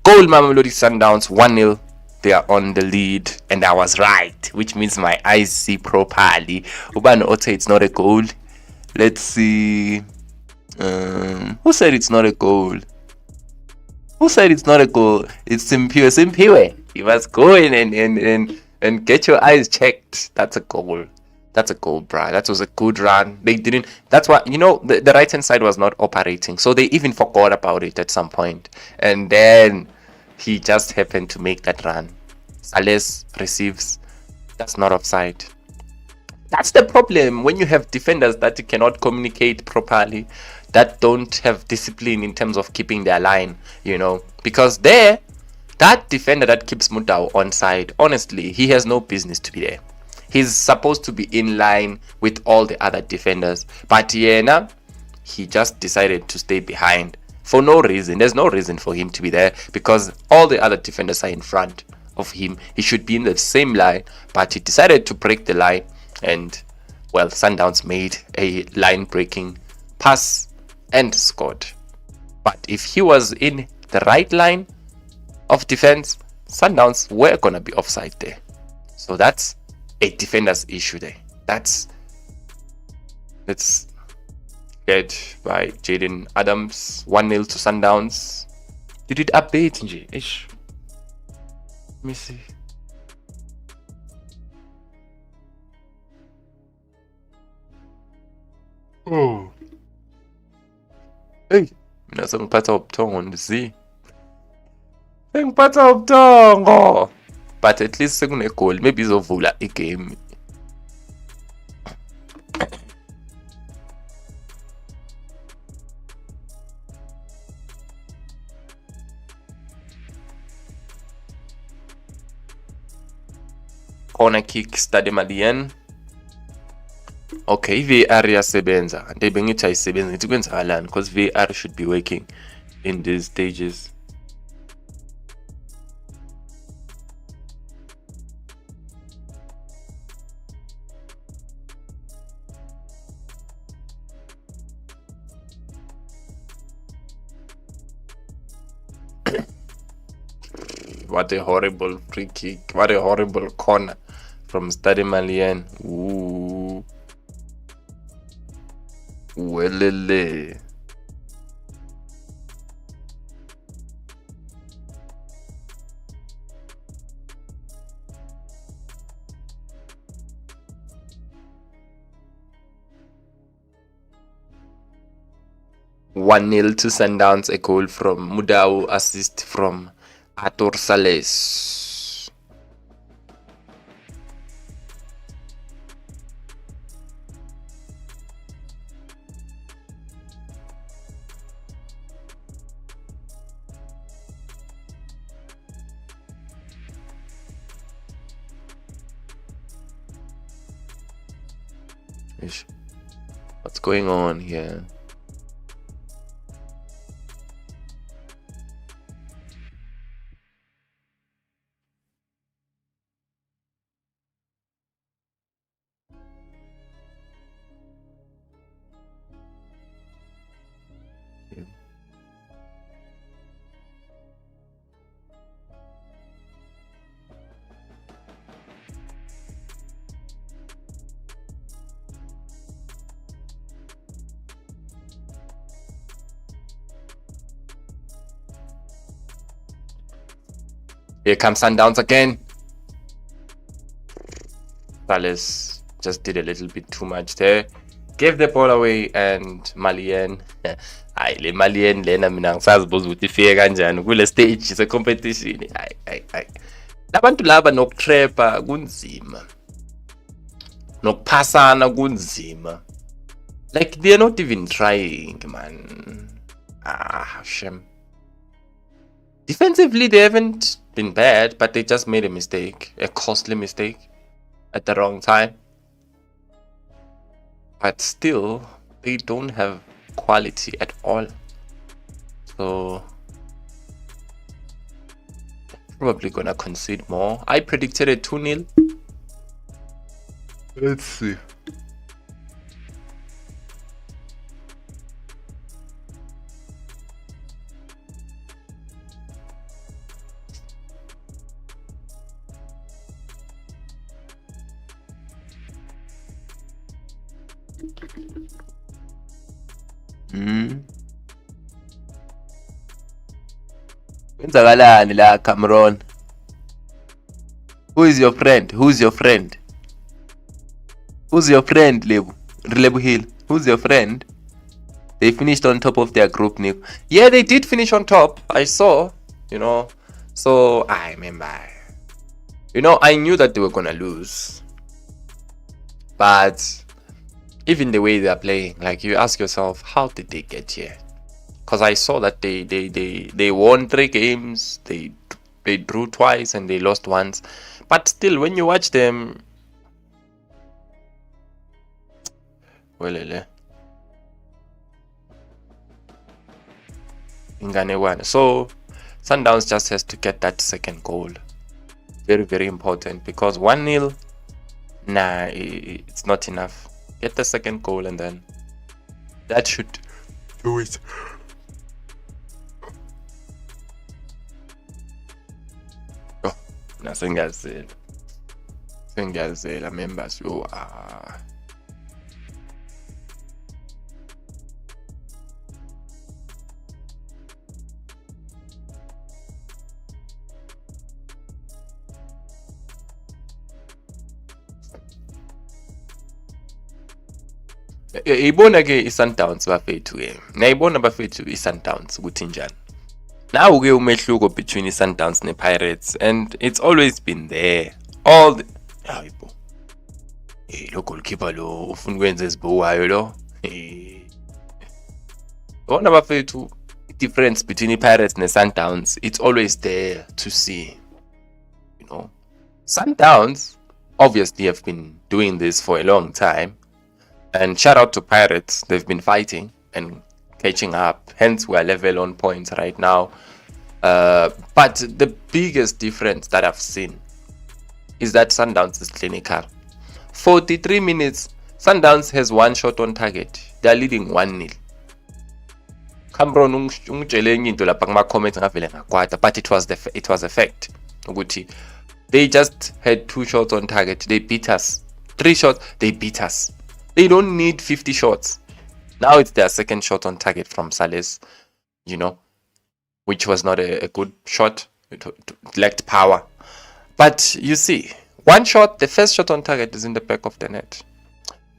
Goal Mamelodi Sundowns 1-0. They are on the lead, and I was right, which means my eyes see properly. Ubani Ote, it's not a goal. Let's see. Who said it's not a goal? Who said it's not a goal? It's Simpiwe. You must go in and get your eyes checked. That's a goal. That's a goal, bruh. That was a good run. They didn't. That's why, the right hand side was not operating. So they even forgot about it at some point. And then he just happened to make that run. Sales receives. That's not offside. That's the problem when you have defenders that cannot communicate properly, that don't have discipline in terms of keeping their line, because that defender that keeps Mudau onside, honestly, he has no business to be there. He's supposed to be in line with all the other defenders, but he just decided to stay behind for no reason. There's no reason for him to be there because all the other defenders are in front of him. He should be in the same line, but he decided to break the line. And well, Sundowns made a line breaking pass and scored. But if he was in the right line of defense, Sundowns were gonna be offside there. So that's a defender's issue there. Let's get by Jaden Adams. 1-0 to Sundowns. Did it update nje? Ish. Let me see. Oh. Hey, mina sengiphatha ubuthongo ndisi. Sengiphatha ubuthongo. But at least sekune goal, maybe izovula igame. Corner kick, Stade Malien. Okay, VAR iyasebenza. Kanti bengithi ayisebenzi ngithi kwenzakalani because VAR should be working in these stages. What a horrible free kick. What a horrible corner from Stade Malien. Ooh. Welele. 1-0 to Sundowns, a goal from Mudau, assist from Arthur Sales. What's going on here? Here comes Sundowns again. Sales just did a little bit too much there. Gave the ball away, and Malien. Le Malien lena mina ngisazibuza ukuthi ifike kanjani kule stage se competition. Labantu laba nokutrapper kunzima. Nokuphasana kunzima. Like they're not even trying, man. Shame. Defensively, they haven't been bad, but they just made a mistake, a costly mistake, at the wrong time. But still, they don't have quality at all. So, probably gonna concede more. I predicted a 2-0. Let's see. Kwenzakalani la Cameron? Who is your friend? Who's your friend? Who's your friend, Lebu Hill? Who's your friend? They finished on top of their group, Nick. Yeah, they did finish on top. I saw, So I remember. I knew that they were gonna lose. But even the way they are playing, like you ask yourself, how did they get here? Because I saw that they won 3 games, they drew twice and they lost once. But still, when you watch them, so Sundowns just has to get that second goal. Very, very important, because 1-0, it's not enough. Get the second goal and then that should do it. Oh, nothing else. Members. Ibona ke iSundowns bafethu ngiyayibona bafethu iSundowns ukuthi njani. Now ke umehluko between iSundowns nePirates, and it's always been there. All the hayibo. Lo goalkeeper lo ufuna ukwenza ezibuwayo lo. Bona bafethu difference between iPirates neSundowns, it's always there to see. Sundowns obviously have been doing this for a long time. And shout out to Pirates, they've been fighting and catching up, hence we're level on points right now. But the biggest difference that I've seen is that Sundowns is clinical. 43 minutes, Sundowns has 1 shot on target. They're leading 1-0. Cameron ungitshele enye into lapha kuma comments ngavele ngakwata, but it was a fact. They just had 2 shots on target. They beat us. 3 shots, they beat us. They don't need 50 shots. Now it's their second shot on target from Sales, which was not a good shot. It lacked power. But you see, 1 shot, the first shot on target is in the back of the net.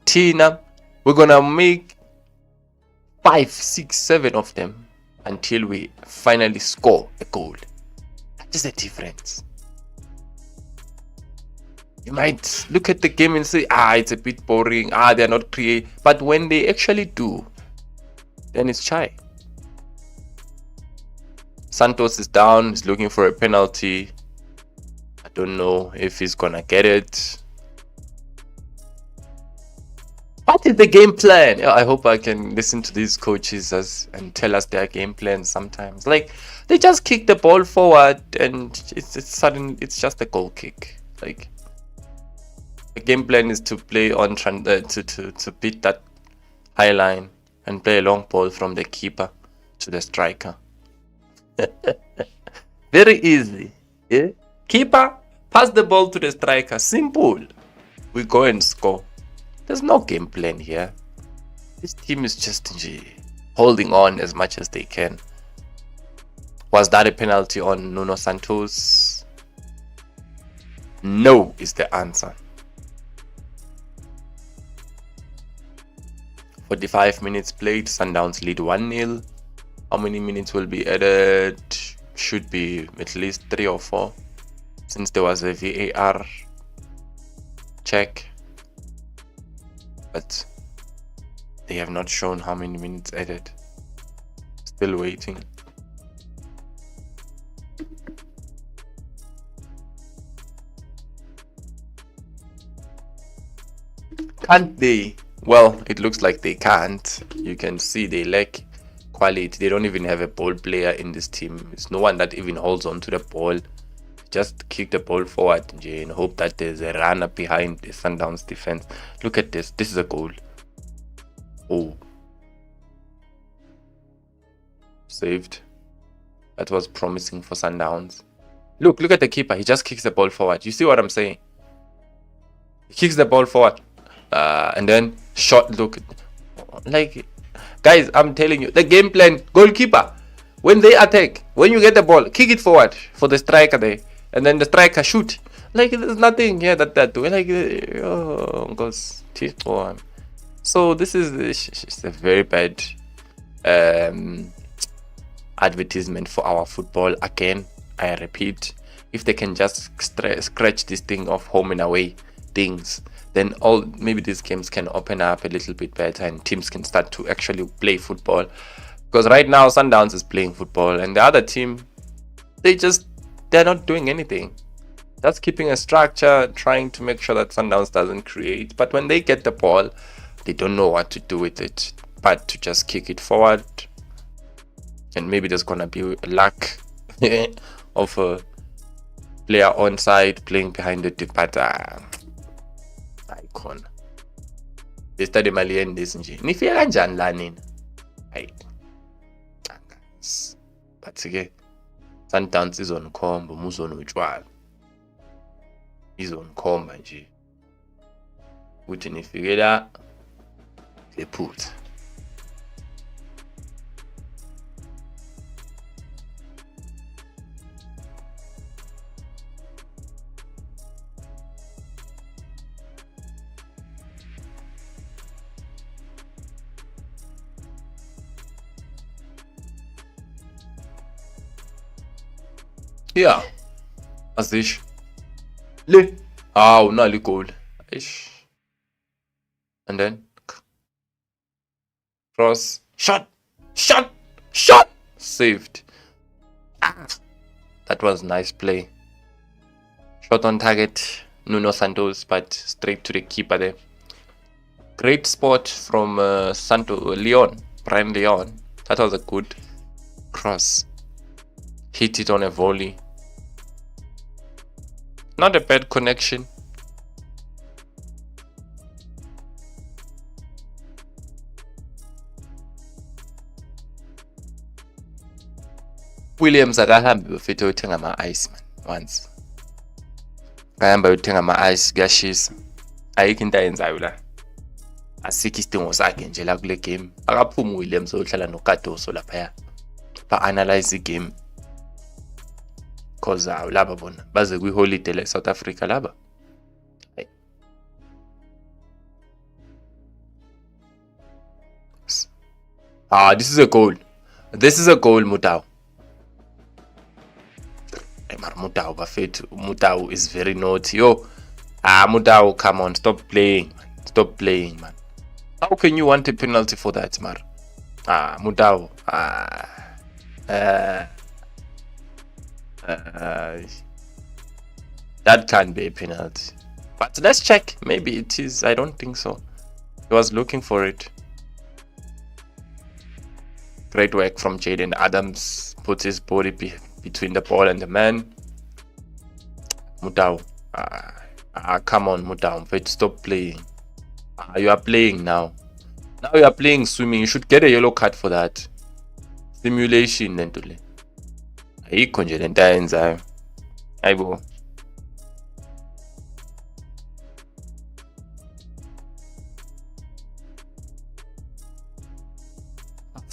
Tina, we're going to make 5, 6, 7 of them until we finally score a goal. That is the difference. You might look at the game and say, it's a bit boring, they're not creative. But when they actually do, then it's chai. Santos is down, he's looking for a penalty. I don't know if he's gonna get it. What is the game plan? I hope I can listen to these coaches and tell us their game plans sometimes. Like, they just kick the ball forward and it's just a goal kick. Like, the game plan is to play on to beat that high line and play a long ball from the keeper to the striker. Very easy. Yeah? Keeper, pass the ball to the striker. Simple. We go and score. There's no game plan here. This team is just holding on as much as they can. Was that a penalty on Nuno Santos? No is the answer. 45 minutes played. Sundowns lead 1-0. How many minutes will be added? Should be at least 3 or 4, since there was a VAR check. But they have not shown how many minutes added. Still waiting. Can't they? Well, it looks like they can't. You can see they lack quality. They don't even have a ball player in this team. It's no one that even holds on to the ball. Just kick the ball forward and hope that there's a runner behind the Sundowns defense. Look at this. This is a goal. Oh. Saved. That was promising for Sundowns. Look at the keeper. He just kicks the ball forward. You see what I'm saying? He kicks the ball forward. And then shot. Look. Like, guys, I'm telling you. The game plan. Goalkeeper. When they attack, when you get the ball, kick it forward for the striker there. And then the striker shoot. Like, there's nothing here that they're doing. Like, so this is a very bad advertisement for our football. Again, I repeat, if they can just scratch this thing of home and away things, then maybe these games can open up a little bit better and teams can start to actually play football. Because right now Sundowns is playing football and the other team, they're not doing anything. Just keeping a structure, trying to make sure that Sundowns doesn't create. But when they get the ball, they don't know what to do with it, but to just kick it forward. And maybe there's gonna be luck of a player on side playing behind the but icon. The Stade Malien this nje. Nifika kanjani la nina? Hayi. But ke Sundowns izonikhomba umuzonotshwala. Izonikhomba nje. Ukuthi nifike la ephutha. Yeah, as this. Le. Unali goal. Ish. And then cross. Shot. Saved. That was nice play. Shot on target. Nuno Santos, but straight to the keeper there. Great spot from Brian Leon. That was a good cross. Hit it on a volley. Not a bad connection. Williams akahambe bafethe uthenga ama-ice man once. Akahamba uthenga ama-ice kuyashisa. Ayikho into ayenzayo la. Asikho isidingo sakhe nje la kule game. Akaphuma uWilliams ohlala noKadoso lapha. Ba-analyze igame. Cause laba bona baze kwi-holiday like South Africa laba. This is a goal. This is a goal, Mutau. Mutau, Bafet. Mutau is very naughty. Yo, Mutau, come on, stop playing. Stop playing, man. How can you want a penalty for that, man? Mutau. That can't be a penalty. But let's check. Maybe it is. I don't think so. He was looking for it. Great work from Jaden Adams. Puts his body between the ball and the man. Mutau. Come on, Mutau. Wait, stop playing. You are playing now. Now you are playing swimming. You should get a yellow card for that. Simulation lentule. Ayikho nje lento ayenzayo. Ayibo.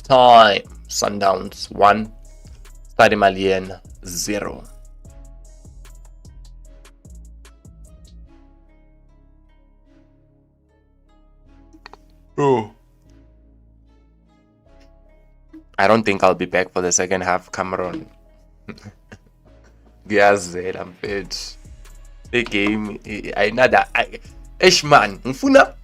Time. Sundowns 1. Stade Malien 0. Oh. I don't think I'll be back for the second half, Cameron. Ngiyazela mfethu. The game man, ngifuna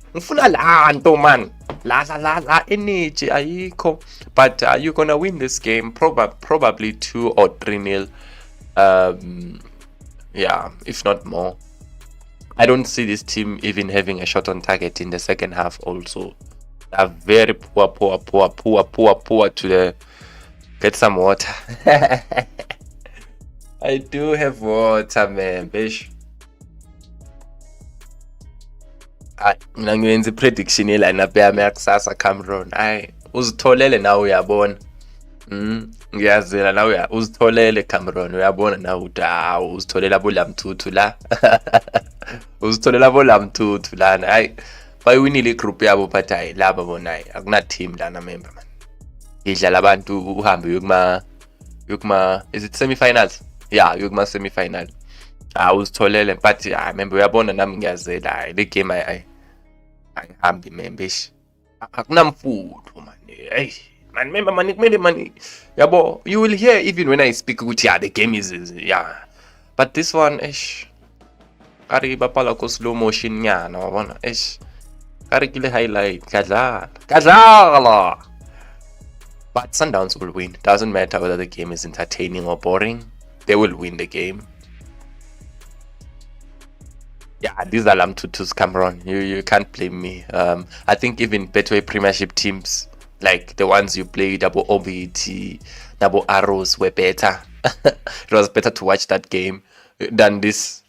lanto man. La energy ayikho. But you're gonna win this game probably 2 or 3-0. Yeah, if not more. I don't see this team even having a shot on target in the second half also. They're very poor to the... Get some water. I do have water, man, bish. Mina ngiyenza prediction yelineup yami yakusasa Cameron. Uzitholele nawe uyabona. Ngiyazela nawe uzitholele Cameron uyabona nawe uthi uzitholela bolamthuthu la. Uzitholela bolamthuthu lana. Bayiwinile igroup yabo but laba bona akuna team lana member man. Idlala abantu uhambe yokuma is it semi-finals? Yeah, yokuma semi-final. Uzitholele but member uyabona nami ngiyazela le game ayihambi membish. Akunamfutho man. Man, remember man, yabo, you will hear even when I speak ukuthi the game is yeah. But this one kari bapala ko slow motion nyana wabona kari kile highlight kadlala. But Sundowns will win. Doesn't matter whether the game is entertaining or boring. They will win the game. Yeah, these are Lamtutus, Cameron. You can't blame me. I think even Betway Premiership teams, like the ones you play, double OBT, double arrows, were better. It was better to watch that game than this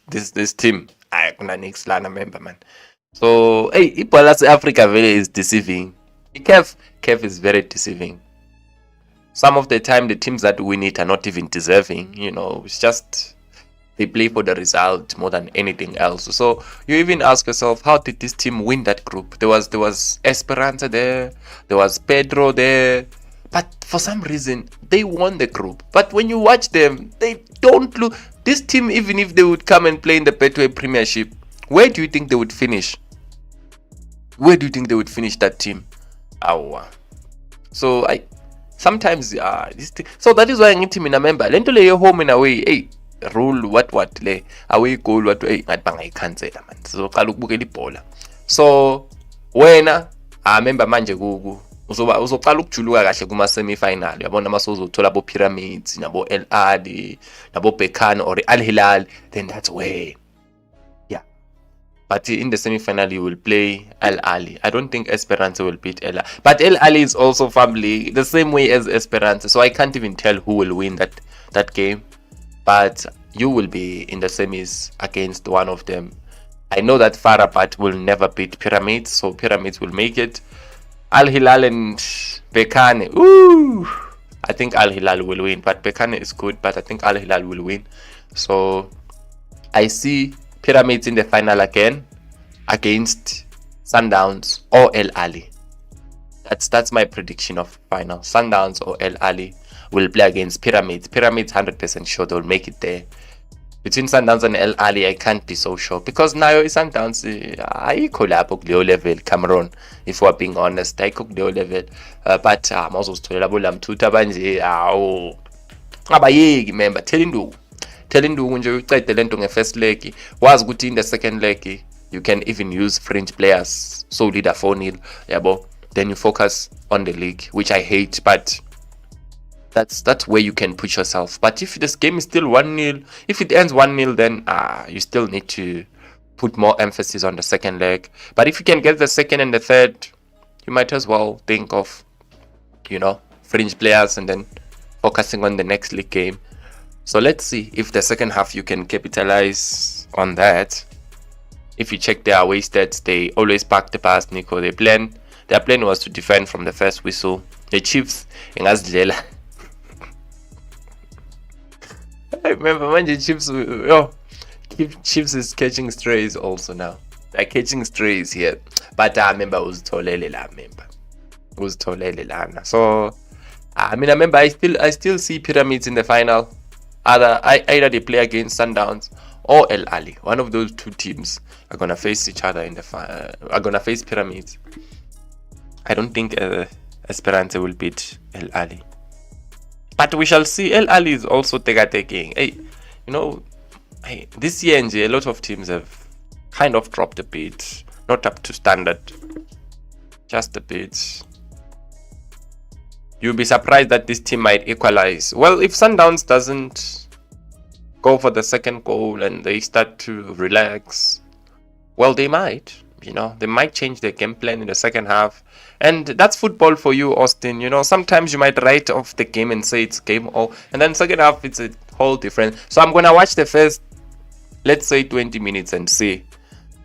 team. I couldn't next lana member man. So Ipolas Africa really is deceiving. Kef is very deceiving. Some of the time the teams that win it are not even deserving, it's just they play for the result more than anything else. So you even ask yourself, how did this team win that group? There was Esperanza there was Pedro there, but for some reason they won the group. But when you watch them, they don't look. This team, even if they would come and play in the Betway Premiership, where do you think they would finish? Where do you think they would finish, that team? So sometimes this thing, so that is why I need to remember lento le home and away rule what le away goal what ngathi bangayicancela man, so qala ukubukela ibhola. So wena remember manje uzoqala ukujuluka kahle kuma semi final, uyabona masozothola bo Pyramids nabo El Ali nabo Bekan or Al Hilal, then that's where but in the semi-final you will play Al Ali. I don't think Esperanza will beat El Ali, but El Ali is also family the same way as Esperanza, so I can't even tell who will win that game. But you will be in the semis against one of them. I know that Farabat will never beat Pyramids, so Pyramids will make it. Al Hilal and Bekane, I think Al Hilal will win, but Bekane is good, but I think Al Hilal will win. So I see Pyramids in the final again against Sundowns or El Ali. That's my prediction of final. Sundowns or El Ali will play against Pyramids. Pyramids 100% sure they'll make it there. Between Sundowns and El Ali, I can't be so sure because now Sundowns ayikho lapho kuleyo level Cameroon, if we're being honest, ayikho kuleyo level. But mawuzositholela bolamthutha banje abayeki member tell induku nje ucede lento nge-first leg, wazi ukuthi in the second leg you can even use fringe players, so lead a 4-0 yabo, then you focus on the league, which I hate, but that's where you can push yourself. But if this game is still 1-0, if it ends 1-0, then you still need to put more emphasis on the second leg. But if you can get the second and the third, you might as well think of, fringe players and then focusing on the next league game. So let's see if the second half you can capitalize on that. If you check their away stats, they always park the pass, Nico. Their plan was to defend from the first whistle. The Chiefs, ingazidlela. I remember when the Chiefs is catching strays also now. They're catching strays here. But I remember it was Tolele Lana. So I remember I still see Pyramids in the final. Either they play against Sundowns or El Ali. One of those two teams are gonna face each other in the are gonna face Pyramids. I don't think Esperance will beat El Ali, but we shall see. El Ali is also taking. Hey, this year a lot of teams have kind of dropped a bit, not up to standard, just a bit. You'll be surprised that this team might equalize. Well, if Sundowns doesn't go for the second goal and they start to relax, well, they might. They might change their game plan in the second half. And that's football for you, Austin. Sometimes you might write off the game and say it's game all. And then second half, it's a whole different. So I'm going to watch the first, let's say 20 minutes and see.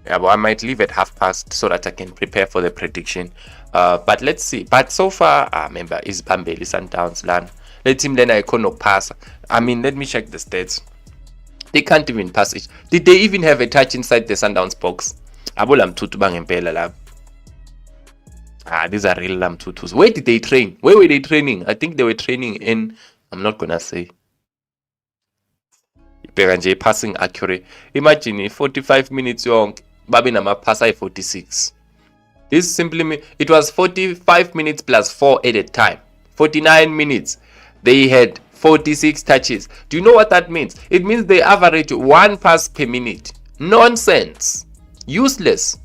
Yeah, but I might leave at past so that I can prepare for the prediction. But let's see. But so far, remember, is Mamelodi Sundowns land. Let him then I cannot pass. Let me check the stats. They can't even pass it. Did they even have a touch inside the Sundowns box? These are real Lamtutus. Where did they train? Where were they training? I think they were training in, I'm not gonna say. Passing accurate. Imagine 45 minutes young. Babinama pass 46. This simply means it was 45 minutes plus 4 at a time. 49 minutes. They had 46 touches. Do you know what that means? It means they average 1 pass per minute. Nonsense. Useless.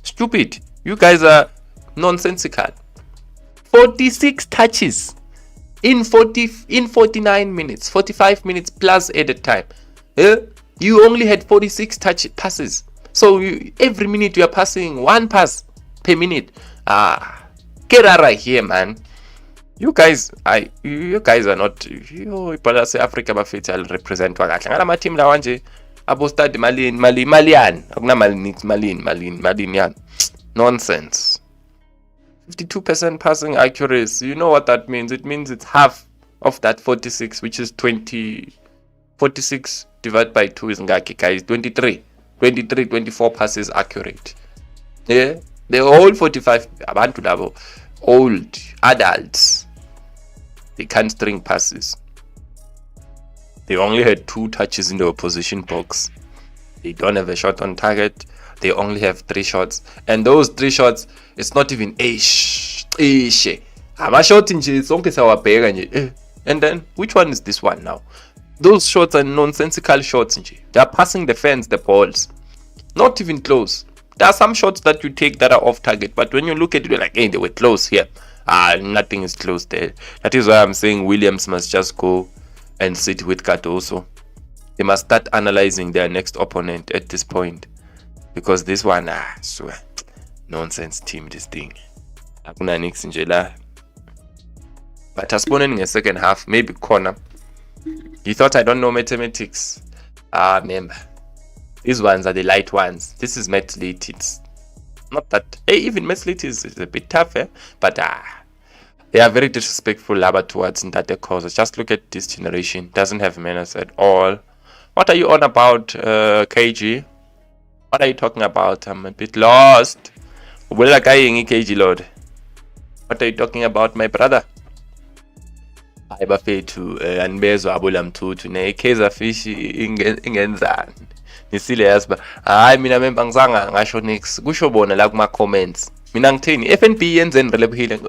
Stupid. You guys are nonsensical. 46 touches in 49 minutes. 45 minutes plus at a time. You only had 46 passes. So every minute you are passing 1 pass per minute. Get out right here, man. You guys are not. But say Africa bafethu I'll represent wakahle. Ngala team la wanje abo Stade Malien. Akuna Malien yan. Nonsense. 52% passing accuracy. You know what that means? It means it's half of that 46, which is 20. 46 divided by 2 is ngaki, guys. 24 passes accurate. Yeah, the whole 45 abantu labo old adults. They can't string passes. They only had 2 touches in the opposition box. They don't have a shot on target. They only have 3 shots, and those 3 shots, it's not even and then which one is this one now? Those shots are nonsensical shots. They are passing the fence, the balls, not even close. There are some shots that you take that are off target, but when you look at it, you're like, hey, they were close here. Nothing is close there. That is why I'm saying Williams must just go and sit with Cardoso. They must start analyzing their next opponent at this point, because this one, swear, nonsense team, this thing. Hakuna nix nje la. But Aspone in the second half, maybe corner. You thought I don't know mathematics? Remember, these ones are the light ones. This is Mathlet. It's not that. Even Mathlet is a bit tough, but they are very disrespectful towards Ndate cause. Just look at this generation. Doesn't have manners at all. What are you on about, KG? What are you talking about? I'm a bit lost. KG Lord. What are you talking about, my brother? hayi bafethu anibezwa abula mthuthu ne-Kaizer Fish ingenzani nisile yazi ba hayi mina memba ngizanga ngasho nix kusho bona la kuma comments mina ngithini FNB yenzeni relebhile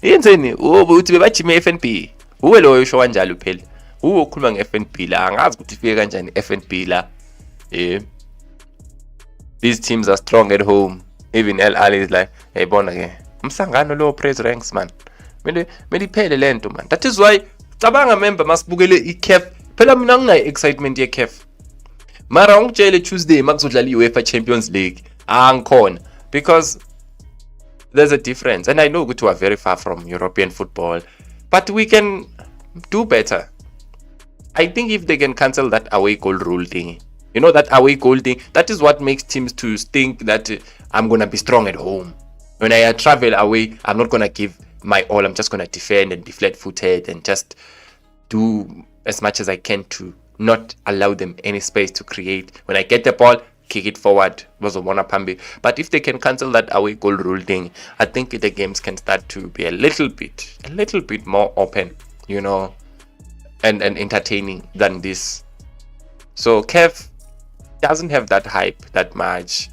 yenzeni uthi bebajime FNB uwe lo usho kanjalo phela uwe ukhuluma nge-FNB la angazi ukuthi ifike kanjani FNB la these teams are strong at home. Even El Ali is like, hey, bona ke. Msangano lo praise ranks man. Mele iphele lento man. That is why cabanga member masibukele iCAF. Phela mina nginayo excitement yeCAF. Mara ungitshele Tuesday makuzodlala iUEFA Champions League. Angikhona because there's a difference and I know we are very far from European football, but we can do better. I think if they can cancel that away goal rule thing. You know, that away goal thing, that is what makes teams to think that I'm going to be strong at home. When I travel away, I'm not going to give my all. I'm just going to defend and be flat-footed and just do as much as I can to not allow them any space to create. When I get the ball, kick it forward. But if they can cancel that away goal rule thing, I think the games can start to be a little bit more open, you know, and entertaining than this. So CAF doesn't have that hype that much,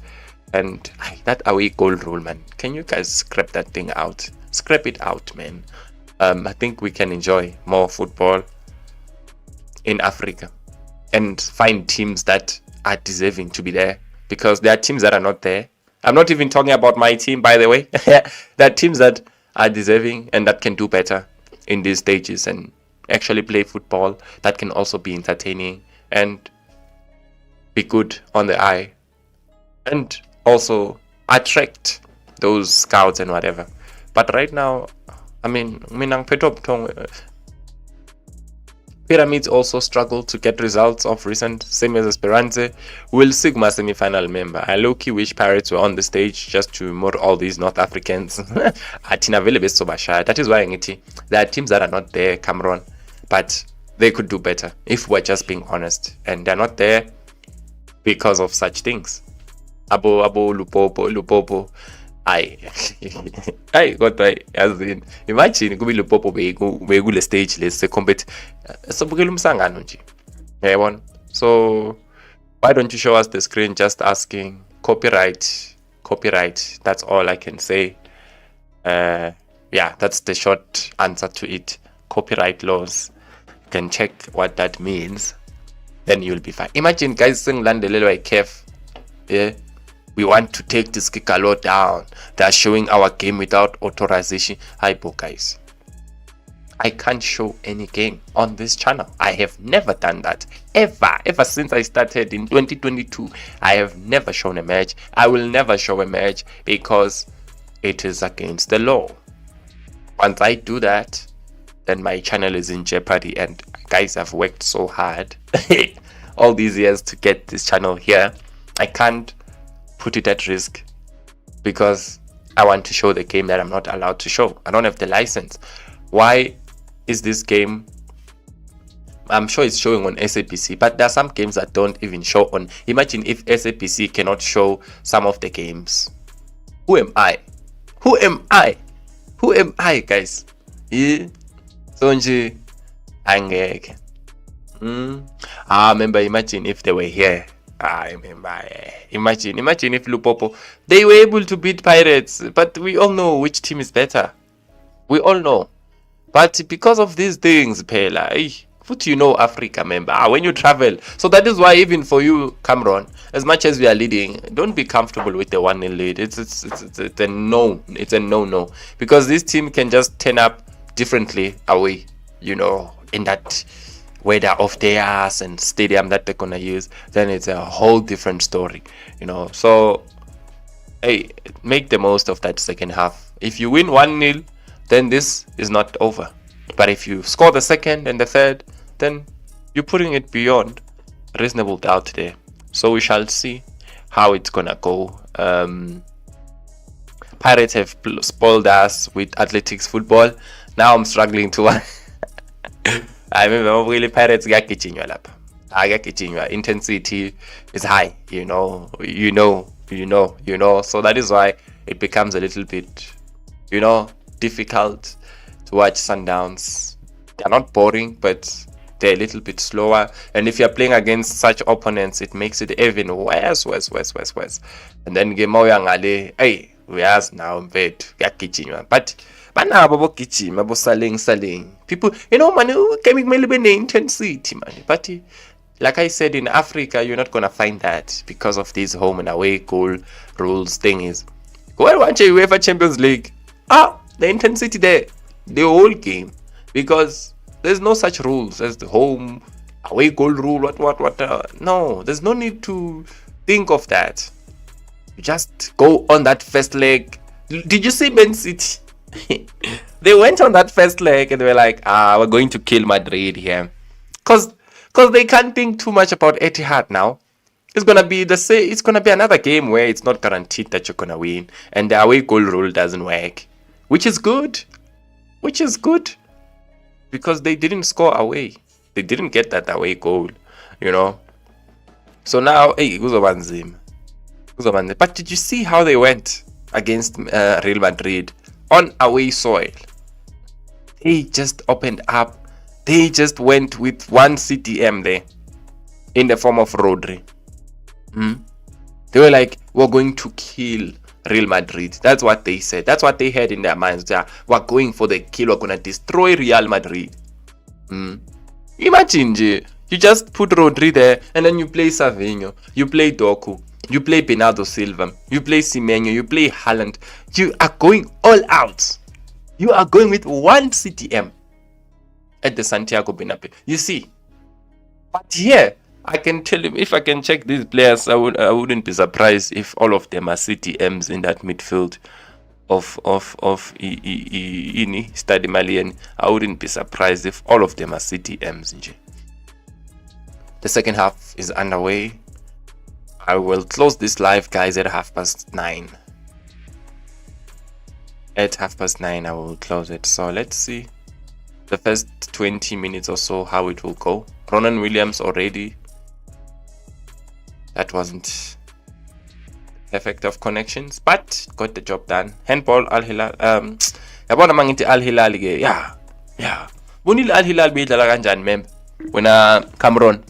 and that away goal rule, man, can you guys scrap that thing out? Scrap it out, man. I think we can enjoy more football in Africa and find teams that are deserving to be there, because there are teams that are not there. I'm not even talking about my team, by the way. There are teams that are deserving and that can do better in these stages and actually play football that can also be entertaining and be good on the eye and also attract those scouts and whatever. But right now, I mean, Pyramids also struggle to get results of recent, same as Esperance. Will Sigma semi-final member. I low-key wish Pirates were on the stage just to motor all these North Africans. That is why there are teams that are not there, Cameroon, but they could do better if we're just being honest. And they're not there because of such things. Abo Lupopo. I got as in imagine kubi Lupopo bekule stage let's compete sobukela umsangano nje. Yabona? So why don't you show us the screen just asking copyright, that's all I can say. Yeah, that's the short answer to it. Copyright laws, you can check what that means, then you'll be fine. Imagine guys saying Landelelo CAF, yeah, we want to take this Kikalo down. They are showing our game without authorization. Hi, guys. I can't show any game on this channel. I have never done that. Ever since I started in 2022, I have never shown a match. I will never show a match because it is against the law. Once I do that, then my channel is in jeopardy. And guys, I've worked so hard all these years to get this channel here. I can't put it at risk because I want to show the game that I'm not allowed to show. I don't have the license. Why is this game? I'm sure it's showing on SAPC, but there are some games that don't even show on. Imagine if SAPC cannot show some of the games. Who am I? Who am I, guys? Yeah. So nje angeke. Remember, imagine if they were here. I remember. Imagine if Lupopo, they were able to beat Pirates, but we all know which team is better. We all know. But because of these things, Pela, what you know, Africa, member, when you travel. So that is why even for you, Cameroon, as much as we are leading, don't be comfortable with the 1-0 lead. It's a no. It's a no. Because this team can just turn up differently away, you know, in that weather of theirs and stadium that they're gonna use. Then it's a whole different story, you know. So, hey, make the most of that second half. If you win 1-0, then this is not over. But if you score the second and the third, then you're putting it beyond reasonable doubt there. So we shall see how it's gonna go. Pirates have spoiled us with athletics football. Now I'm struggling to I remember really Pirates intensity is high, you know. So that is why it becomes a little bit, you know, difficult to watch Sundowns. they're not boring, but they're a little bit slower. And if you're playing against such opponents, it makes it even worse. And then game ngale, hey, we ask now vet but banabo bogijima bosaleng people, man, can make me intensity, man. But like I said, in Africa, you're not gonna find that because of these home and away goal rules. Thing is, go and watch a UEFA Champions League. The intensity there, the whole game, because there's no such rules as the home away goal rule. What? No, there's no need to think of that. You just go on that first leg. Did you see Man City? They went on that first leg and they were like, we're going to kill Madrid here, because they can't think too much about Etihad now. It's gonna be it's gonna be another game where it's not guaranteed that you're gonna win, and the away goal rule doesn't work, which is good, because they didn't score away. They didn't get that away goal, So now, hey, but did you see how they went against Real Madrid on away soil? They just opened up. They just went with one CTM there in the form of Rodri. They were like, we're going to kill Real Madrid. That's what they said. That's what they had in their minds. We're going for the kill. We're going to destroy Real Madrid. Imagine, you just put Rodri there and then you play Savinho, you play Doku, you play Bernardo Silva, you play Semenyo, you play Haaland. You are going all out. You are going with one CTM at the Santiago Bernabeu. You see, but here I can tell him, if I can check these players, I wouldn't be surprised if all of them are CTMs in that midfield of Stade Malien. I wouldn't be surprised if all of them are CTMs. The second half is underway. I will close this live, guys, at 9:30. At 9:30 I will close it. So let's see the first 20 minutes or so how it will go. Ronan Williams already. That wasn't perfect of connections, but got the job done. Handball Al Hilal. Yabona mangithi Al Hilal ke. Yeah. Bunile Al Hilal bidlala kanjani member? Wena Cameron.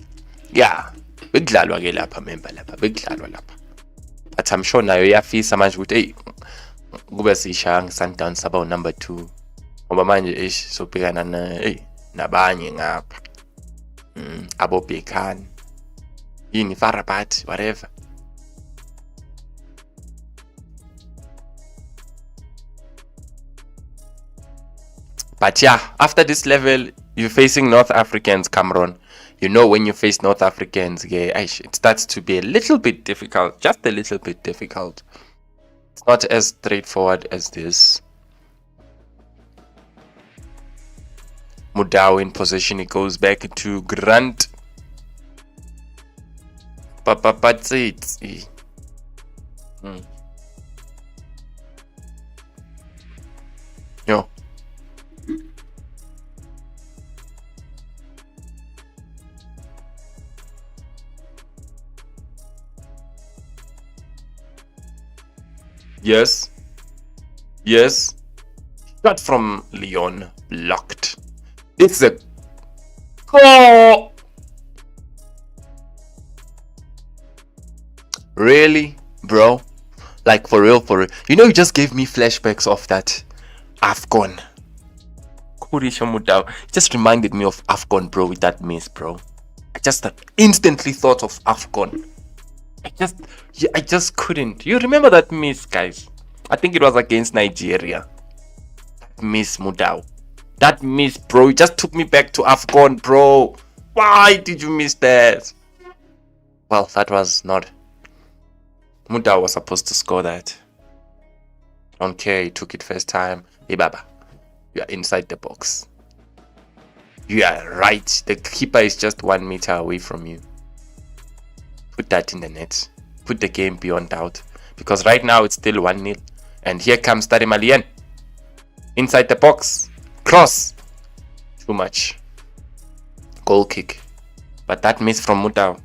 Yeah. Bekudlalwa ke lapha member lapha. Bekudlalwa lapha. But I'm sure nayo yafisa manje ukuthi hey kube sishaya Sundowns saba number 2. Ngoba manje sobhekana nabanye ngapha. Abo Bekan. Yini Farabat, whatever. But yeah, after this level, you're facing North Africans, Cameroon. When you face North Africans, it starts to be a little bit difficult, just a little bit difficult. It's not as straightforward as this. Mudau in possession, he goes back to Grant. But it's Yo. Yes. Shot from Leon, blocked. It's a goal. Really, bro? Like for real? You just gave me flashbacks of that AFCON. It just reminded me of AFCON, bro, with that miss, bro. I just instantly thought of AFCON. I just couldn't. You remember that miss, guys? I think it was against Nigeria. That miss, Mudau. That miss, bro. It just took me back to AFCON, bro. Why did you miss that? Well, that was not... Mudau was supposed to score that. Don't care, he took it first time. Hey, Baba, you are inside the box. You are right. The keeper is just 1 meter away from you. Put that in the net. Put the game beyond doubt. Because right now it's still 1-0. And here comes Stade Malien. Inside the box. Cross. Too much. Goal kick. But that miss from Mudau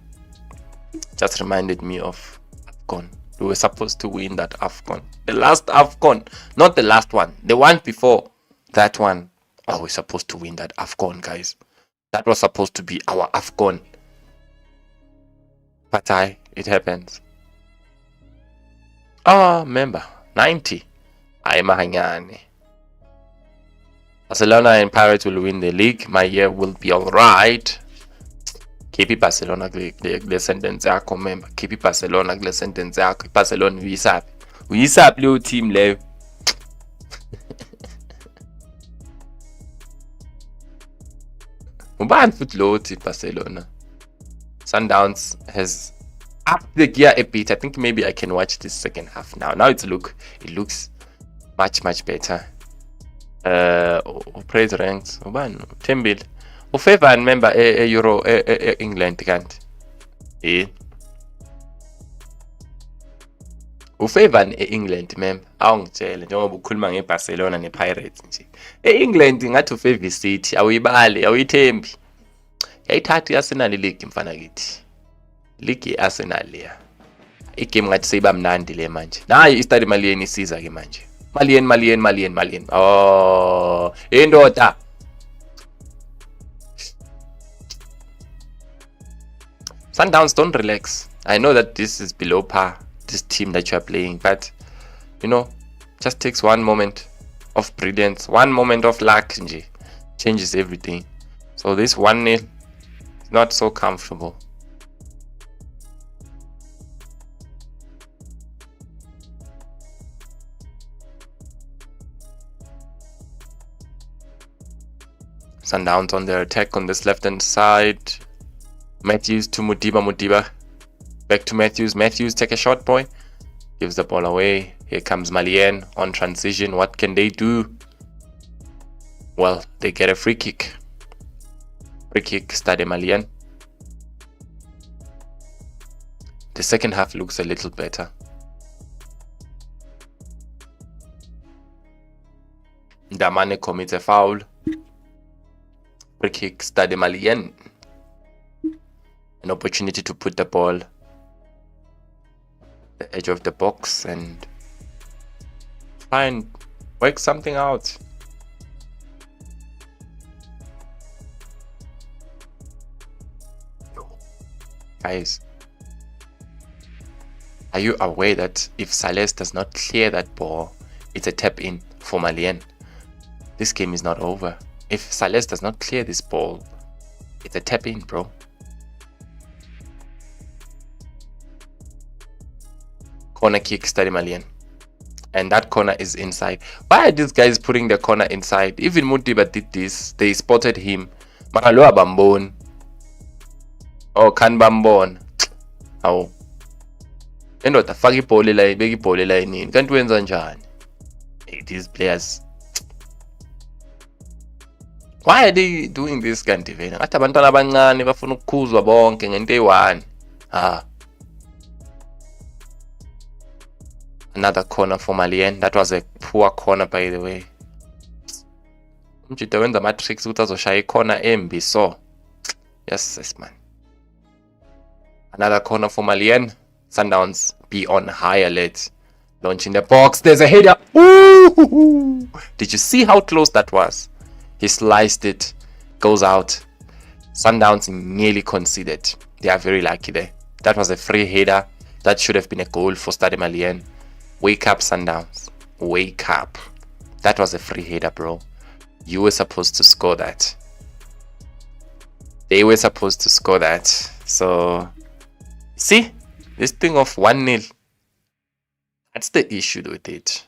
just reminded me of AFCON. We were supposed to win that AFCON. The last AFCON. Not the last one. The one before that one. Oh, we're supposed to win that AFCON, guys. That was supposed to be our AFCON. But it happens. Oh, remember, 90. Mahanyane. Barcelona and Pirates will win the league. My year will be alright. KP Barcelona kule sentence yakho, member. KP Barcelona kule sentence yakho. Barcelona uyisaphi? Uyisaphi leyo team leyo? Ubani futhi lowo team Barcelona? Sundowns has upped the gear a bit. I think maybe I can watch this second half now. Now it looks much better. Praise ranks. Ubani? Thembile. Ufavor member Euro England kanti. Ufavor England member. Awungitshele njengoba ukhuluma ngeBarcelona nePirates nje. England ngathi ufavor City, awuyibali, awuyithembi. Yayithatha iArsenal league mfana kithi. League yeArsenal leya. Igame ngathi seyiba mnandi le manje. Nayi iStade Malien isiza ke manje. Malien. Oh, indoda. Sundowns, don't relax. I know that this is below par, this team that you are playing, but you know, just takes one moment of brilliance, one moment of luck, changes everything. So this 1-0 is not so comfortable. Sundowns on their attack on this left-hand side. Matthews to Mudiba. Back to Matthews. Matthews, take a shot, boy. Gives the ball away. Here comes Malien on transition. What can they do? Well, they get a free kick. Free kick, Stade Malien. The second half looks a little better. Damane commits a foul. Free kick, Stade Malien. An opportunity to put the ball the edge of the box and try and work something out. Guys, are you aware that if Sales does not clear that ball, it's a tap in for Malien? This game is not over. If Sales does not clear this ball, it's a tap in, bro. Corner kick, Stade Malien. And that corner is inside. Why are these guys putting the corner inside? Even Mutiba did this. They spotted him. Makaloa Bambon. Oh, can Bambon. Oh. Endoda faka ibhola la ibeka ibhola la inini. Kanti wenza njani? Hey, these players. Why are they doing this kanti vena? Ngathi abantwana abancane bafuna ukukhuzwa bonke ngento eyi-1. Another corner for Malien. That was a poor corner, by the way. Umjida wenza ama-tricks ukuthi azoshaya icorner embi so. Yes, man. Another corner for Malien. Sundowns be on high alert. Launching the box. There's a header. Ooh! Did you see how close that was? He sliced it. Goes out. Sundowns nearly conceded. They are very lucky there. That was a free header. That should have been a goal for Stade Malien. Wake up, Sundowns. Wake up. That was a free header, bro. You were supposed to score that. They were supposed to score that. So, see? This thing of 1-0. That's the issue with it.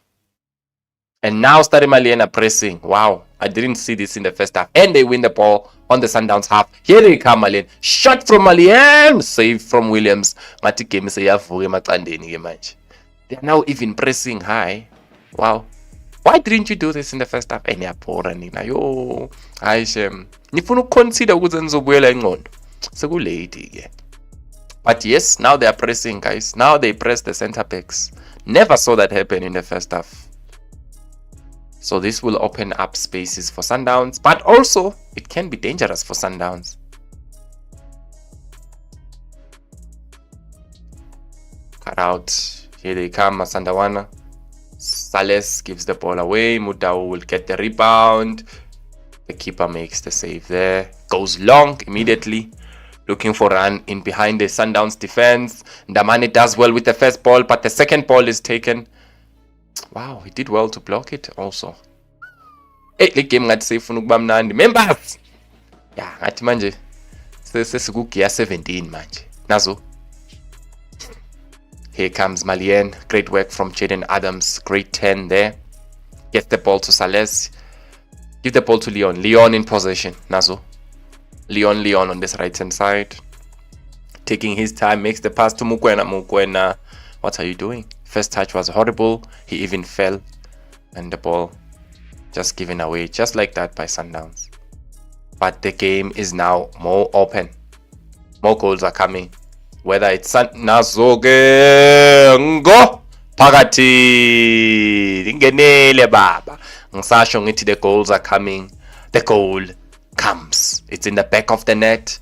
And now Stade Malien are pressing. Wow. I didn't see this in the first half. And they win the ball on the Sundowns half. Here they come, Malien. Shot from Malien. Save from Williams. They are now even pressing high. Wow. Why didn't you do this in the first half? Yo, Aishem. Nifuna consider ukuthi nizobuyela ingqondo. Sekulate ke. But yes, now they are pressing, guys. Now they press the center backs. Never saw that happen in the first half. So this will open up spaces for Sundowns, but also it can be dangerous for Sundowns. Cut out. Here they come, Masandawana. Sales gives the ball away. Mudau will get the rebound. The keeper makes the save there. Goes long immediately. Looking for run in behind the Sundowns defense. Ndamane does well with the first ball, but the second ball is taken. Wow, he did well to block it also. Hey, le game ngathi seyifuna ukuba mnandi. Members! Yeah, ngathi manje sesikugiya 17 manje. Nazo. Here comes Malien. Great work from Jaden Adams. Great 10 there. Gets the ball to Sales. Give the ball to Leon. Leon in possession. Nazo. Leon on this right hand side. Taking his time. Makes the pass to Mukwena. Mukwena, what are you doing? First touch was horrible. He even fell. And the ball just given away. Just like that by Sundowns. But the game is now more open. More goals are coming. Whether it's Nazoge Ngo Pagati Ingenele Baba. Ngisasho ngithi the goals are coming. The goal comes. It's in the back of the net.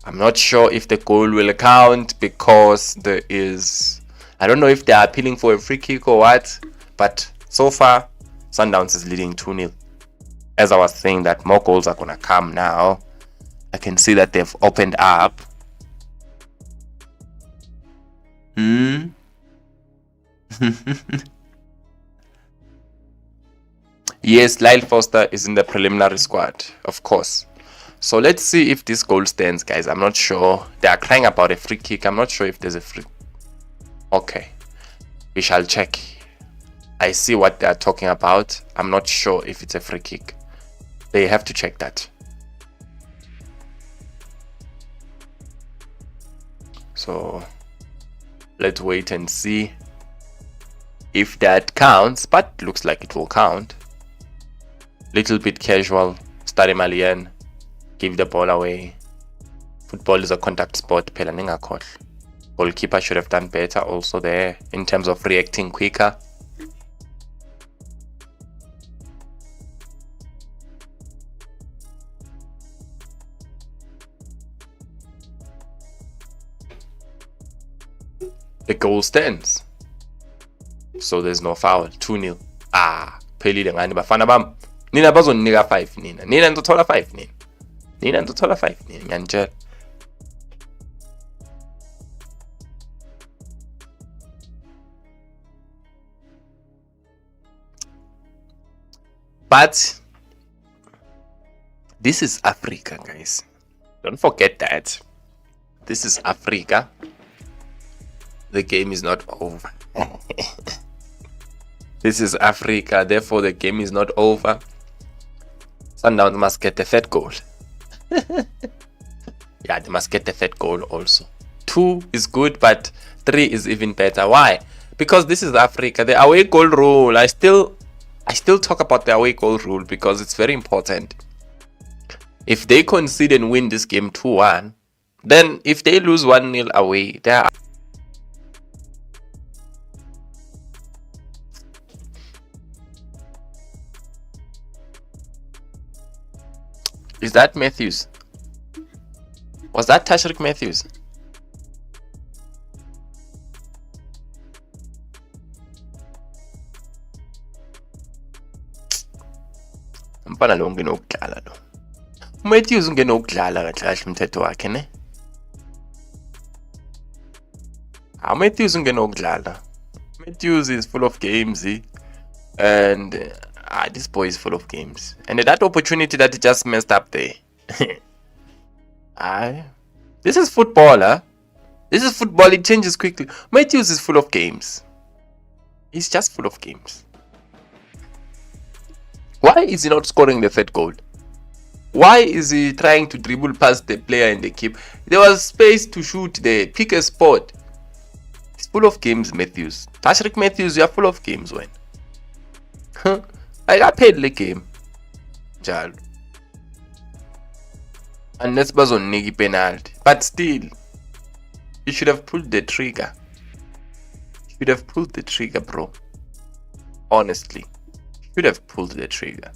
I'm not sure if the goal will count because there is, I don't know if they are appealing for a free kick or what, but so far Sundowns is leading 2-0. As I was saying that more goals are gonna come now. I can see that they've opened up. Yes, Lyle Foster is in the preliminary squad, of course. So let's see if this goal stands, guys. I'm not sure. They are crying about a free kick. I'm not sure if there's a free. Okay, we shall check. I see what they are talking about. I'm not sure if it's a free kick. They have to check that. So let's wait and see if that counts, but looks like it will count. Little bit casual. Stade Malien. Give the ball away. Football is a contact sport. Goalkeeper should have done better also there in terms of reacting quicker. The goal stands. So there's no foul. 2-0. Phelile ngani bafana bam. Nina bazonnika 5 nina. Nina ndothola 5 nina. Nina ndothola 5 nina ngiyanitshela. But this is Africa, guys. Don't forget that. This is Africa. The game is not over. This is Africa, therefore the game is not over. Sundowns must get the third goal. Yeah, they must get the third goal also. 2 is good, but 3 is even better. Why? Because this is Africa. The away goal rule. I still talk about the away goal rule because it's very important. If they concede and win this game 2-1, then if they lose 1-0 away, they are. Is that Matthews? Was that Tashrik Matthews? Mpana lo ungena ukudlala lo. Matthews ungena ukudlala kahle kahle umthetho wakhe ne? Matthews ungena ukudlala. Matthews is full of games, and this boy is full of games. And that opportunity that he just messed up there. This is football, huh? This is football. It changes quickly. Matthews is full of games. He's just full of games. Why is he not scoring the third goal? Why is he trying to dribble past the player and the keep? There was space to shoot there. Pick a spot. He's full of games, Matthews. Tashrik Matthews, you are full of games when. I got paid the game. Jalo. Unless bazonika penalty. But still, you should have pulled the trigger. You should have pulled the trigger, bro. Honestly. You should have pulled the trigger.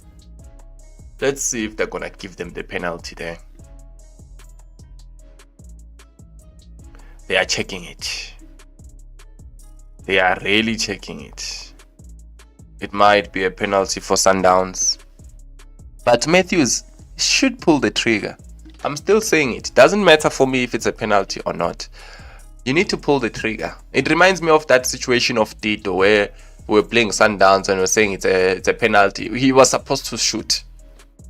Let's see if they're gonna give them the penalty there. They are checking it. They are really checking it. It might be a penalty for Sundowns. But Matthews, should pull the trigger. I'm still saying it. Doesn't matter for me if it's a penalty or not. You need to pull the trigger. It reminds me of that situation of Tito where we were playing Sundowns and we were saying it's a penalty. He was supposed to shoot.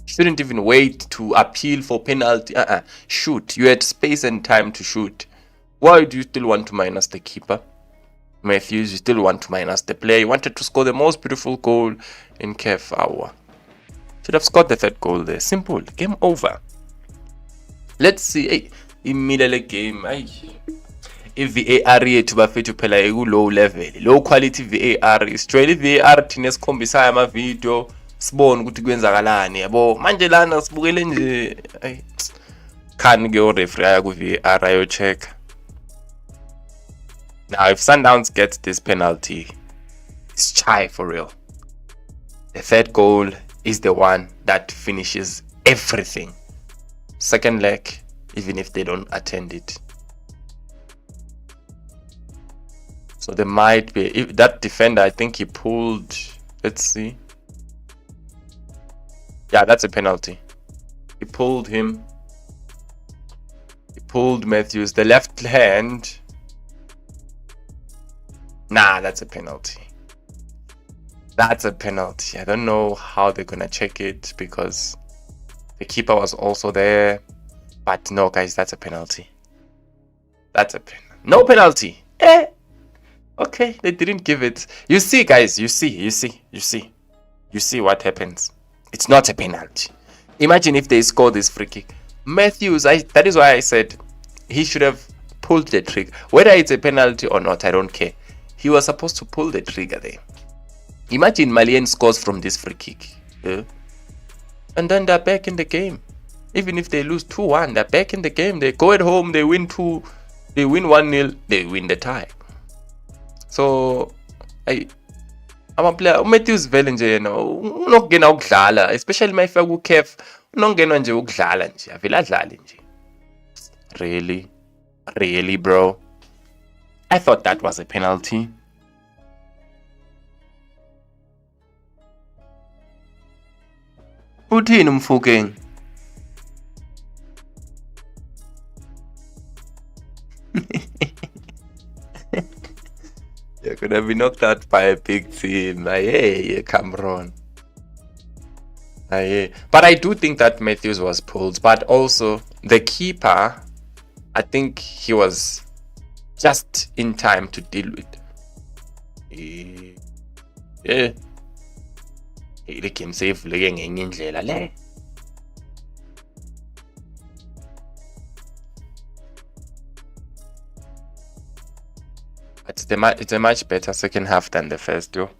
Shouldn't even wait to appeal for penalty. Shoot. You had space and time to shoot. Why do you still want to minus the keeper? Matthews, you still want to minus the player. You wanted to score the most beautiful goal in Kickoff hour. Should have scored the third goal there. Simple. Game over. Let's see. Hey, immediately game. I-VAR yethu bafethu phela eku-low level. Low quality VAR. Sijwayele i-VAR thina esikhombisayo ama-video. Sibone ukuthi kwenzakalani. Yabo manje lana sibukele nje. Khani ke o-referee aya ku-VAR ayo-check. Now, if Sundowns gets this penalty, it's chai for real. The third goal is the one that finishes everything. Second leg, even if they don't attend it. So there might be, if that defender, I think he pulled, let's see. Yeah, that's a penalty. He pulled him. He pulled Matthews. The left hand. Nah, that's a penalty. That's a penalty. I don't know how they're gonna check it because the keeper was also there. But no, guys, that's a penalty. That's a no penalty. Okay, they didn't give it. You see, guys, you see what happens. It's not a penalty. Imagine if they score this free kick. Matthews, that is why I said he should have pulled the trigger. Whether it's a penalty or not, I don't care. He was supposed to pull the trigger there. Imagine Malien scores from this free kick. And then they're back in the game. Even if they lose 2-1, they're back in the game. They go at home, they win 1-0, they win the tie. So, I'm a player. Matthews vele nje yena unokungena ukudlala, especially mayifika ku-Kickoff, unokungena nje ukudlala nje, avela adlale nje. Really, bro. I thought that was a penalty. Uthini umfukeng? You're gonna be knocked out by a big team. Hey, Cameron. But I do think that Matthews was pulled. But also, the keeper, I think he was just in time to deal with. The game safe looking ngenye indlela le. It's a much better second half than the first, though.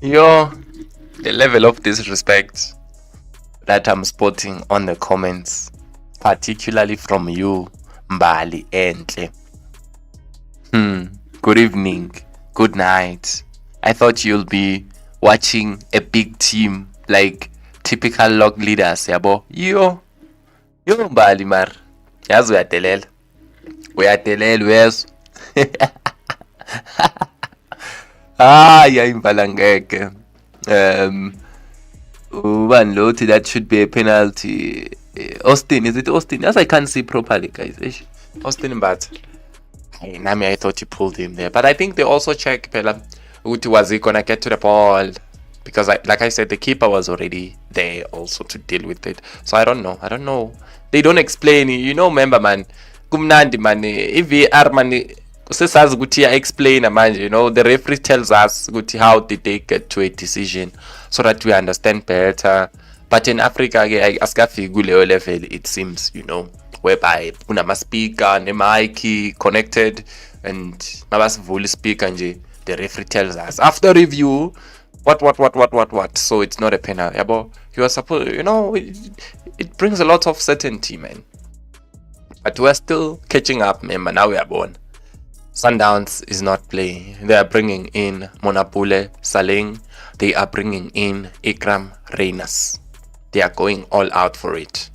Yo, the level of disrespect that I'm spotting on the comments, particularly from you, Mbali Entle. Good evening, good night. I thought you'll be watching a big team like typical log leaders, yabo. Yo, Mbali mar. Yazi uyadelela wezo. Imbalangeke. Lotti, that should be a penalty. Austin, is it Austin? As I can't see properly, guys. Austin, but Nami, I thought you pulled him there. But I think they also check Pela. Was he gonna get to the ball? Because like I said, the keeper was already there also to deal with it. So I don't know. They don't explain. Remember, man, kumnandi mani i-VR mani sesazi ukuthi explain manje, you know, the referee tells us ukuthi how did they get to a decision so that we understand better. But in Africa ke asikafiki kuleyo level, it seems, you know, whereby kunama speaker ne-mic connected and mabasivula speaker nje, the referee tells us after review what, so it's not a penalty. Yabo, you are supposed, you know, it brings a lot of certainty, man. But we're still catching up, remember. Now we are born. Sundowns is not playing. They are bringing in Monapule Saling. They are bringing in Ikram Reynas. They are going all out for it.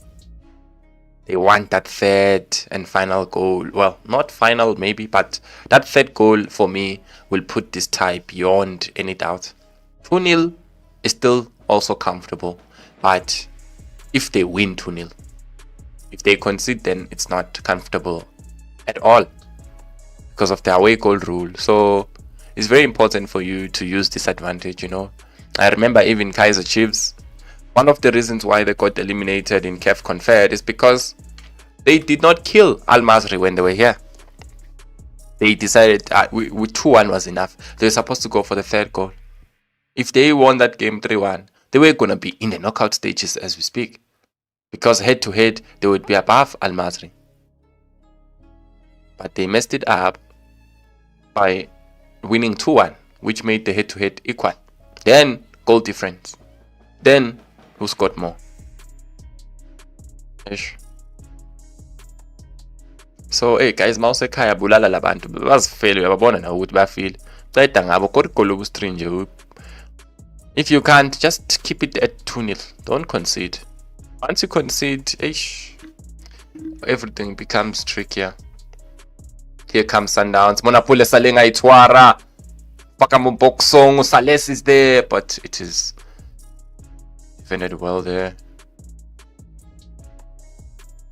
They want that third and final goal. Well, not final maybe, but that third goal for me will put this tie beyond any doubt. 2-0 is still also comfortable, but if they win 2-0, if they concede, then it's not comfortable at all because of the away goal rule. So it's very important for you to use this advantage, you know. I remember even Kaizer Chiefs, one of the reasons why they got eliminated in Kickoff Confed is because they did not kill Al Masry when they were here. They decided 2-1 was enough. They were supposed to go for the third goal. If they won that game 3-1, they were going to be in the knockout stages as we speak. Because head to head, they would be above Al Masry. But they messed it up by winning 2-1, which made the head to head equal. Then, goal difference. Then, who scored more? Ish. So, hey guys, mawuse ekhaya bulala labantu bazifele uyababona na ukuthi bafile. Ceda ngabo kodwa igoli obustringe. If you can't, just keep it at 2-0. Don't concede. Once you concede, everything becomes trickier. Here comes Sundowns. Monapule Saling aitwara. Pakamuboksong Sales is there, but it is defended well there.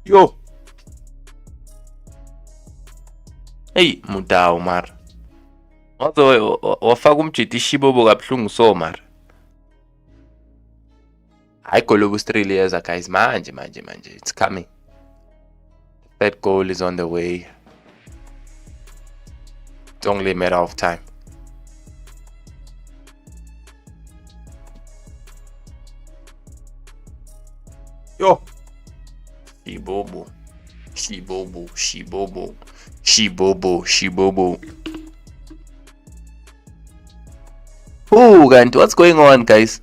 Yo. Hey, Mudao mar. Although wafaka umjiti shibobo kabuhlungu so mar. Hayi goal obustriliyeza guys, manje. It's coming. That goal is on the way. It's only a matter of time. Yo. Shibobo. Oh, Ganti, what's going on, guys?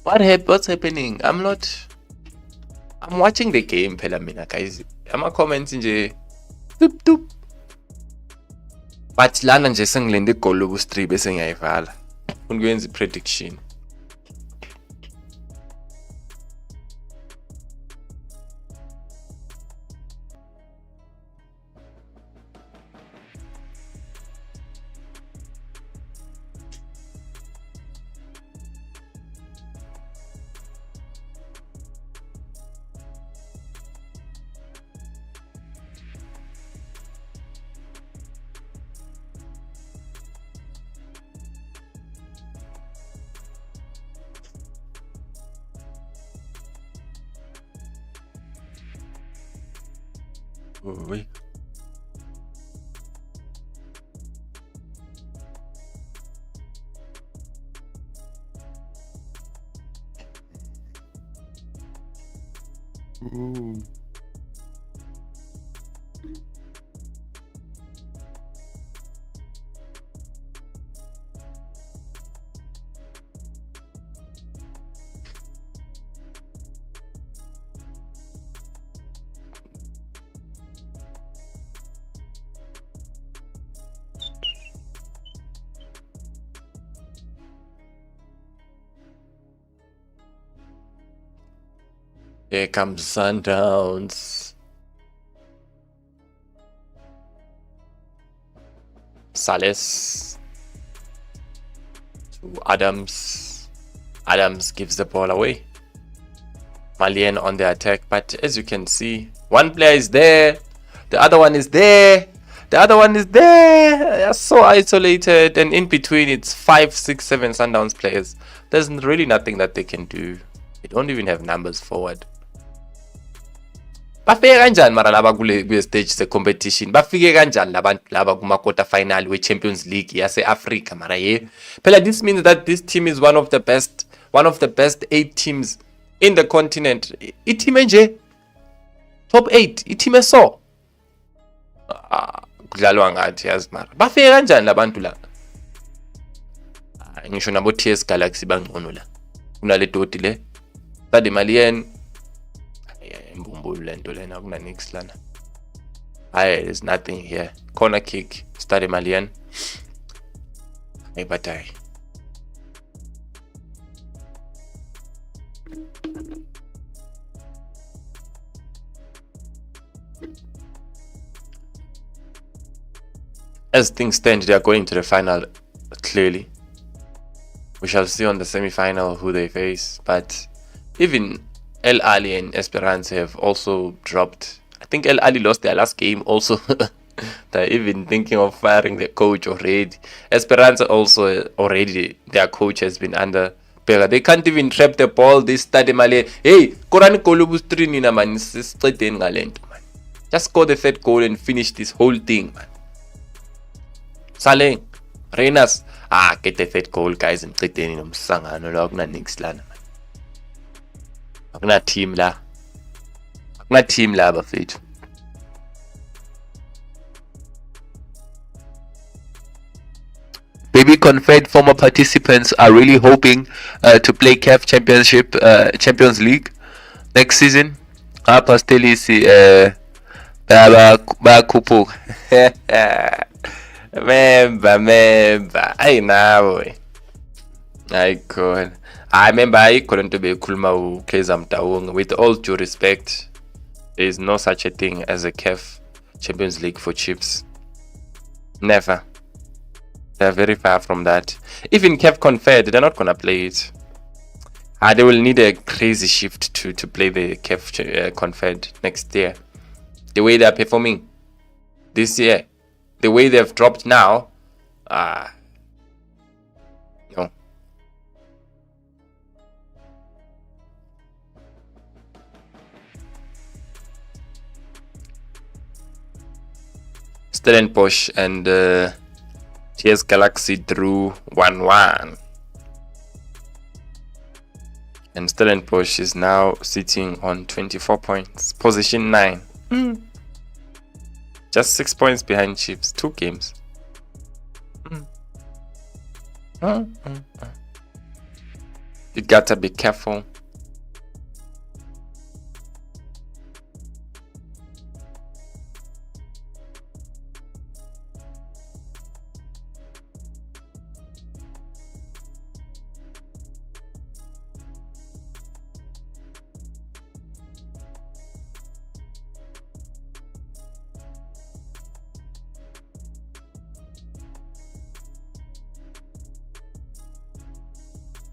What's happening? I'm watching the game, phela mina, guys. Ama comments nje tup. But lana nje sengilende igoli lobu-3 bese ngiyayivala. Ungenza i-prediction. Oui. Ooh. Here comes Sundowns. Sales to Adams. Adams gives the ball away. Malien on the attack, but as you can see, one player is there, the other one is there, the other one is there. They are so isolated, and in between it's 5, 6, 7 Sundowns players. there's really nothing that they can do. They don't even have numbers forward. Bafike kanjani mara laba kule stage se competition? Bafike kanjani labantu laba kuma quarter final we Champions League yase Africa mara ye? Phela this means that this team is one of the best 8 teams in the continent. Iteam nje top 8, iteam eso. Kudlalwa ngathi yazi mara. Bafike kanjani labantu la? Ngisho nabo TS Galaxy bangcono la. Kunale doti le. Stade Malien. Mbumbulu lento lena kuna nix lana. There's nothing here. Corner kick, Stade Malien. But as things stand, they are going to the final clearly. We shall see on the semi-final who they face, but even El Ali and Esperance have also dropped. I think El Ali lost their last game also. They're even thinking of firing their coach already. Esperance also already, their coach has been under. They can't even trap the ball. This Stade Malien. Hey, Koran Kolubus Trinina man, just score the third goal and finish this whole thing, man. Saleh, Renas, get the third goal, guys, and play in Sangano Logna Nix Lana. Agna team la. Agna team la bafethu. Baby confirmed former participants are really hoping to play CAF Champions League next season. Pastelisi bakhuphuka. Member. Ay nawe. Ay khona. I remember I couldn't be Kulma Kezam Taung. With all due respect, there is no such a thing as a CAF Champions League for chips. Never. They're very far from that. Even CAF Confed, they're not gonna play it. They will need a crazy shift to play the CAF Confed next year. The way they're performing this year, the way they've dropped now, no. Stellenbosch and TS Galaxy drew 1-1. And Stellenbosch is now sitting on 24 points, position 9. Just 6 points behind Chiefs, 2 games. You gotta be careful.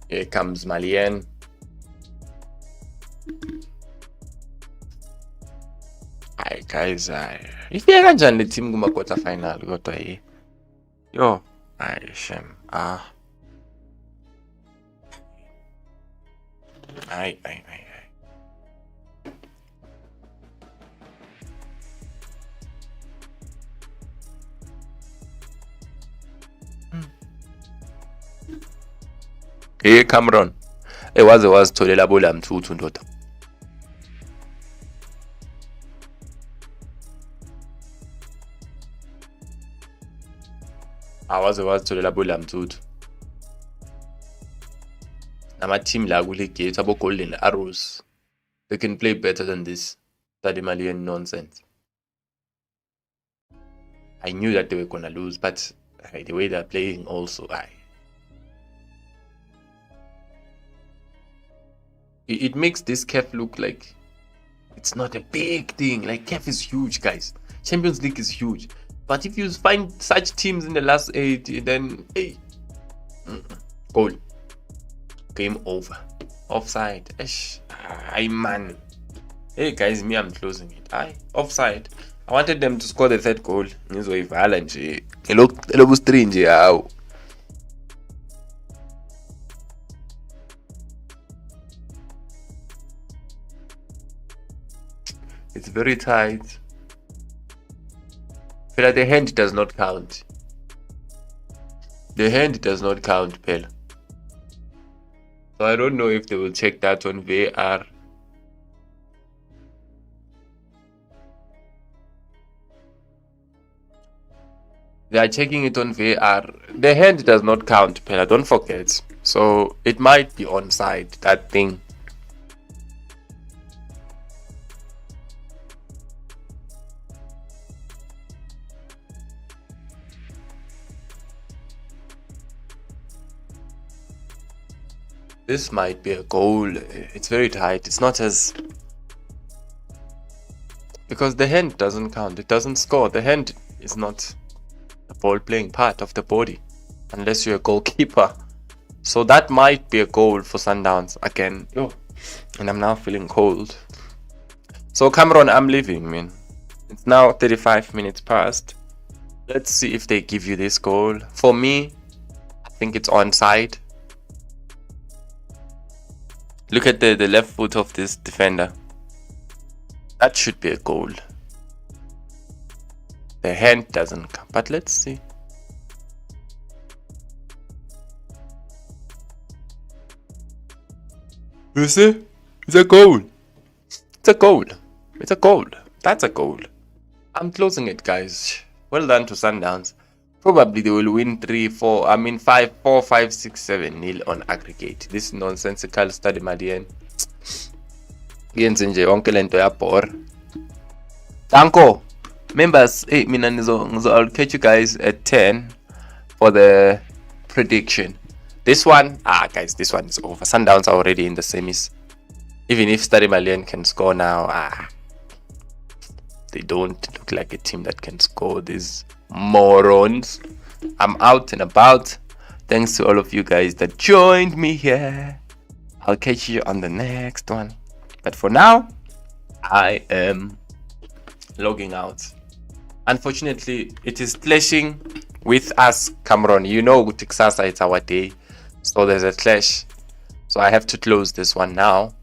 Here comes Malien. Hi guys, ifike kanjani le team kuma quarter final kodwa yo, shem. Hey Cameron, was tholela bola mthuthu ndoda. Was tholela bola mthuthu. Nama team la kule gate abo Golden Arrows, they can play better than this Stade Malien nonsense. I knew that they were gonna lose, but the way they're playing also, it makes this CAF look like it's not a big thing. Like CAF is huge, guys. Champions League is huge. But if you find such teams in the last 8, then hey, goal, game over, offside. Man. Hey guys, I'm closing it. Offside. I wanted them to score the third goal. Ngizoyivala nje. Elokhu 3 nje hawo. It's very tight. Pela, the hand does not count. The hand does not count, Pela. So I don't know if they will check that on VAR. They are checking it on VAR. The hand does not count, Pela. Don't forget. So it might be onside, that thing. This might be a goal. It's very tight. It's not as... Because the hand doesn't count. It doesn't score. The hand is not a ball-playing part of the body. Unless you're a goalkeeper. So that might be a goal for Sundowns again. Oh, and I'm now feeling cold. So Cameron, I'm leaving, man. It's now 35 minutes past. Let's see if they give you this goal. For me, I think it's onside. Look at the left foot of this defender. That should be a goal. The hand doesn't come, but let's see. You see? It's a goal. It's a goal. It's a goal. That's a goal. I'm closing it, guys. Well done to Sundowns. Probably they will win 5, 4, 5, 6, 7 nil on aggregate. This nonsensical Stade Malien. Yenze nje yonke lento yabhora. Danko. Members, I'll catch you guys at 10 for the prediction. This one, guys, this one is over. Sundowns are already in the semis. Even if Stade Malien can score now, they don't look like a team that can score. These morons. I'm out and about. Thanks to all of you guys that joined me here. I'll catch you on the next one. But for now, I am logging out. Unfortunately, it is clashing with us, Cameron. You know, Texasa, it's our day. So there's a clash. So I have to close this one now.